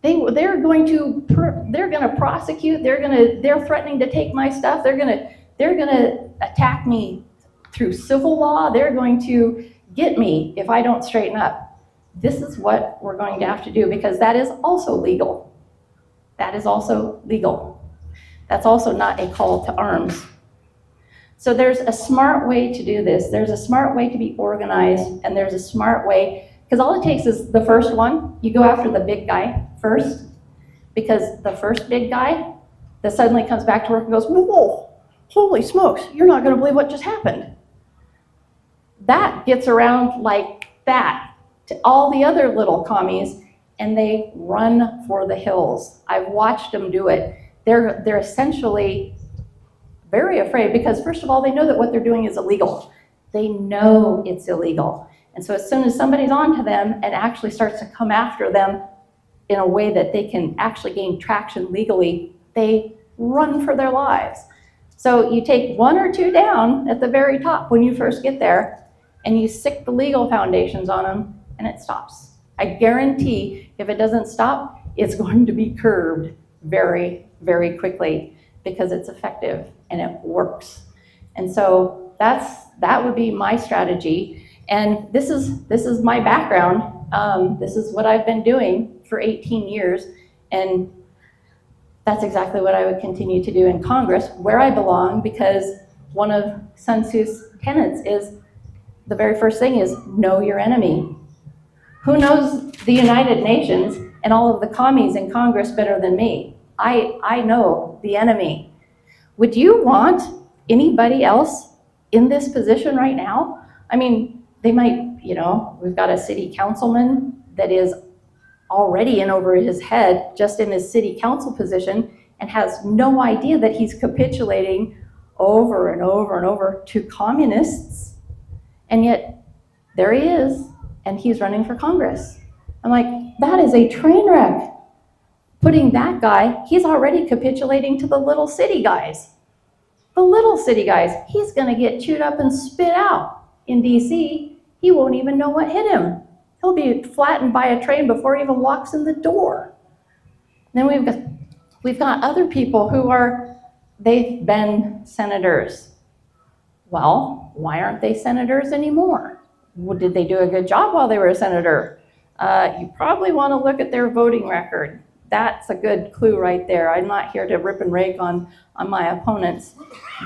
They're going to prosecute. They're threatening to take my stuff. They're going to attack me through civil law. They're going to get me if I don't straighten up. This is what we're going to have to do, because that is also legal. That is also legal. That's also not a call to arms. So there's a smart way to do this. There's a smart way to be organized, and there's a smart way, because all it takes is the first one. You go after the big guy first, because the first big guy that suddenly comes back to work and goes, whoa, holy smokes, you're not going to believe what just happened. That gets around like that to all the other little commies, and they run for the hills. I've watched them do it. They're essentially very afraid, because first of all, they know that what they're doing is illegal. They know it's illegal. And so as soon as somebody's onto them and actually starts to come after them in a way that they can actually gain traction legally, they run for their lives. So you take one or two down at the very top when you first get there, and you sick the legal foundations on them, and it stops. I guarantee if it doesn't stop, it's going to be curbed very, very quickly, because it's effective and it works. And so that would be my strategy. And this is my background. This is what I've been doing for 18 years. And that's exactly what I would continue to do in Congress, where I belong, because one of Sun Tzu's tenets is, the very first thing is, know your enemy. Who knows the United Nations and all of the commies in Congress better than me? I know the enemy. Would you want anybody else in this position right now? I mean, they might, we've got a city councilman that is already in over his head just in his city council position and has no idea that he's capitulating over and over and over to communists. And yet there he is, and he's running for Congress. I'm like, that is a train wreck. Putting that guy, he's already capitulating to the little city guys. The little city guys, he's gonna get chewed up and spit out in DC. He won't even know what hit him. He'll be flattened by a train before he even walks in the door. Then we've got other people who they've been senators. Well, why aren't they senators anymore? Well, did they do a good job while they were a senator? You probably want to look at their voting record. That's a good clue right there. I'm not here to rip and rake on my opponents,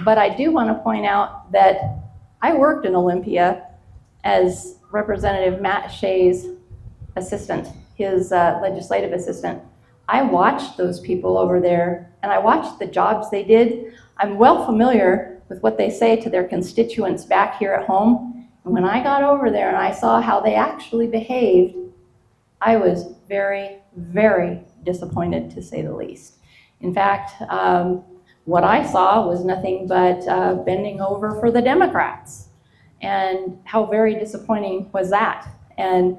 but I do want to point out that I worked in Olympia as Representative Matt Shea's assistant, his legislative assistant. I watched those people over there, and I watched the jobs they did. I'm well familiar with what they say to their constituents back here at home. And when I got over there and I saw how they actually behaved, I was very, very disappointed, to say the least. In fact, what I saw was nothing but bending over for the Democrats. And how very disappointing was that? And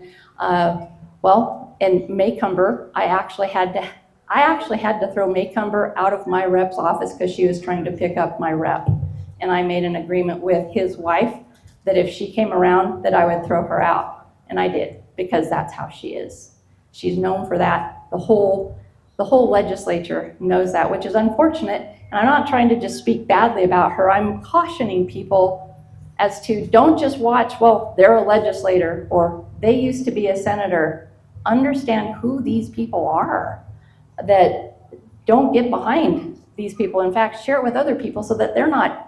in Maycomber, I actually had to throw Maycomber out of my rep's office because she was trying to pick up my rep. And I made an agreement with his wife that if she came around, that I would throw her out. And I did, because that's how she is. She's known for that. The whole legislature knows that, which is unfortunate. And I'm not trying to just speak badly about her. I'm cautioning people as to, don't just watch, well, they're a legislator or they used to be a senator. Understand who these people are. That don't get behind these people. In fact, share it with other people so that they're not,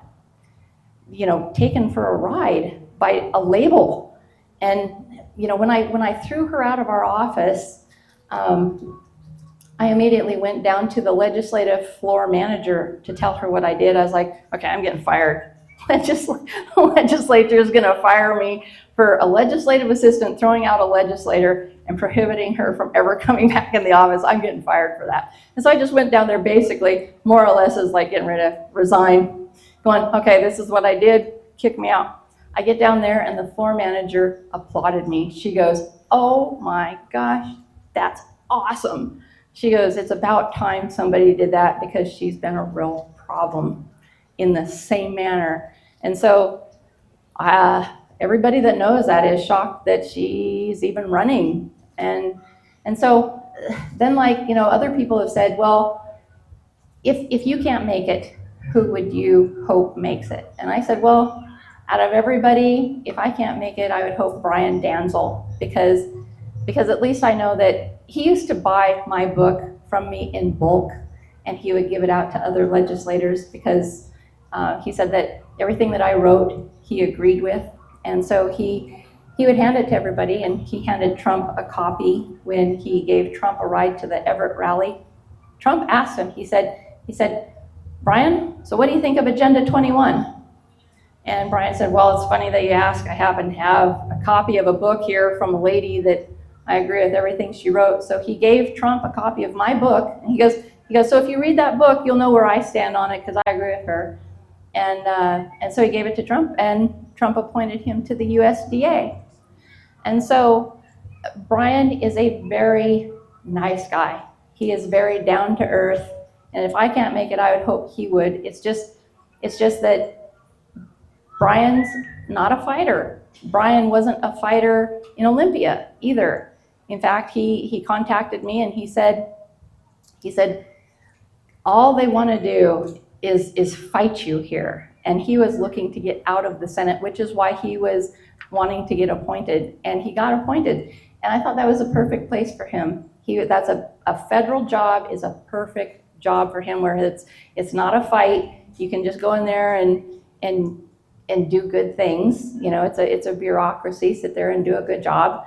taken for a ride by a label. And when I threw her out of our office, I immedately went down to the legislative floor manager to tell her what I did. I was like, okay, I'm getting fired. Legislature is going to fire me for a legislative assistant throwing out a legislator and prohibiting her from ever coming back in the office. I'm getting fired for that. And so I just went down there basically more or less as like getting ready to resign, going, okay, this is what I did, kick me out. I get down there and the floor manager applauded me. She goes, oh my gosh, that's awesome. She goes, it's about time somebody did that because she's been a real problem in the same manner. And so everybody that knows that is shocked that she's even running. And so then other people have said, well, if you can't make it, who would you hope makes it? And I said, well, out of everybody, if I can't make it, I would hope Brian Danzel, because at least I know that he used to buy my book from me in bulk and he would give it out to other legislators because he said that everything that I wrote, he agreed with. And so he would hand it to everybody, and he handed Trump a copy when he gave Trump a ride to the Everett rally. Trump asked him, he said, Brian, so what do you think of Agenda 21? And Brian said, well, it's funny that you ask. I happen to have a copy of a book here from a lady that I agree with everything she wrote. So he gave Trump a copy of my book, and he goes, so if you read that book, you'll know where I stand on it because I agree with her. And so he gave it to Trump, and Trump appointed him to the USDA. And so Brian is a very nice guy. He is very down to earth. And if I can't make it, I would hope he would. It's just that Brian's not a fighter. Brian wasn't a fighter in Olympia either. In fact, he contacted me and he said, all they want to do is fight you here. And he was looking to get out of the Senate, which is why he was wanting to get appointed, and he got appointed. And I thought that was a perfect place for him. That's a federal job is a perfect job for him, where it's not a fight. You can just go in there and do good things. You know, it's a bureaucracy. Sit there and do a good job,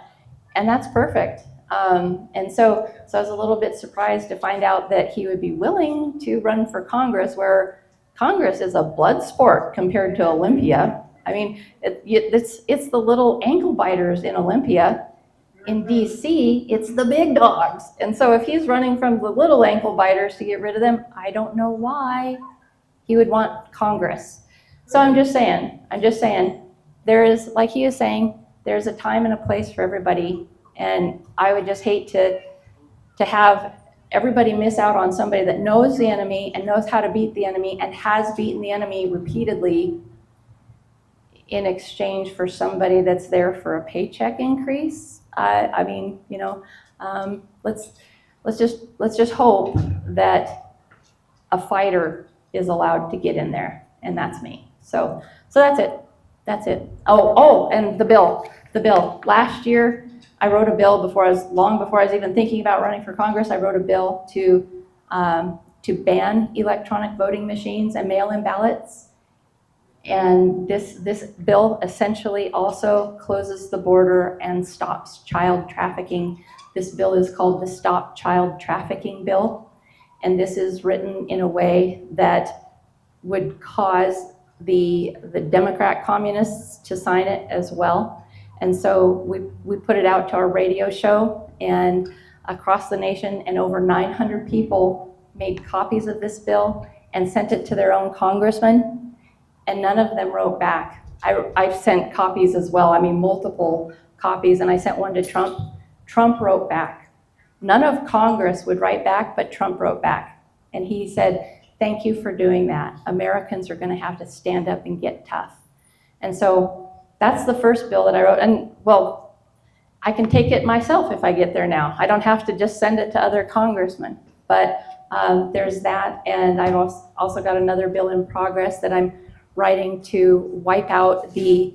and that's perfect. And so I was a little bit surprised to find out that he would be willing to run for Congress, where Congress is a blood sport compared to Olympia. I mean, it's the little ankle biters in Olympia. In DC, it's the big dogs. And so if he's running from the little ankle biters to get rid of them, I don't know why he would want Congress. So I'm just saying, there is, like he is saying, there's a time and a place for everybody. And I would just hate to have everybody miss out on somebody that knows the enemy and knows how to beat the enemy and has beaten the enemy repeatedly in exchange for somebody that's there for a paycheck increase. I mean, you know, let's just hope that a fighter is allowed to get in there, and that's me. So that's it. Oh, and the bill. Last year, I wrote a bill long before I was even thinking about running for Congress. I wrote a bill to ban electronic voting machines and mail-in ballots. And this bill essentially also closes the border and stops child trafficking. This bill is called the Stop Child Trafficking Bill. And this is written in a way that would cause the Democrat communists to sign it as well. And so we put it out to our radio show and across the nation, and over 900 people made copies of this bill and sent it to their own congressman. And none of them wrote back. I've sent copies as well, I mean multiple copies, and I sent one to Trump. Trump wrote back. None of Congress would write back, but Trump wrote back. And he said, thank you for doing that. Americans are gonna have to stand up and get tough. And so that's the first bill that I wrote. And well, I can take it myself if I get there now. I don't have to just send it to other congressmen. But there's that, and I've also got another bill in progress that I'm writing to wipe out the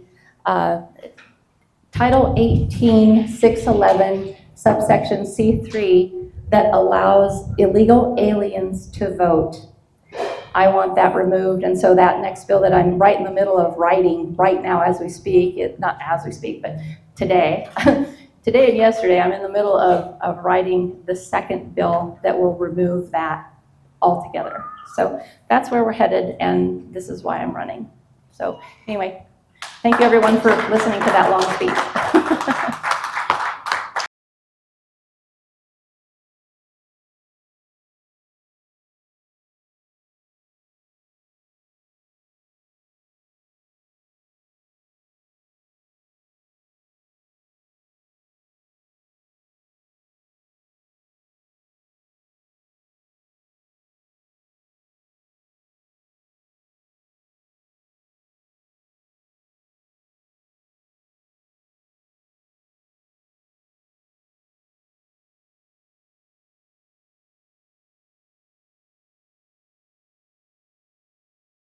Title 18, 611, subsection C3 that allows illegal aliens to vote. I want that removed, and so that next bill that I'm right in the middle of writing right now as we speak, not as we speak, but today, today and yesterday, I'm in the middle of writing the second bill that will remove that altogether. So that's where we're headed, and this is why I'm running. So anyway, thank you everyone for listening to that long speech.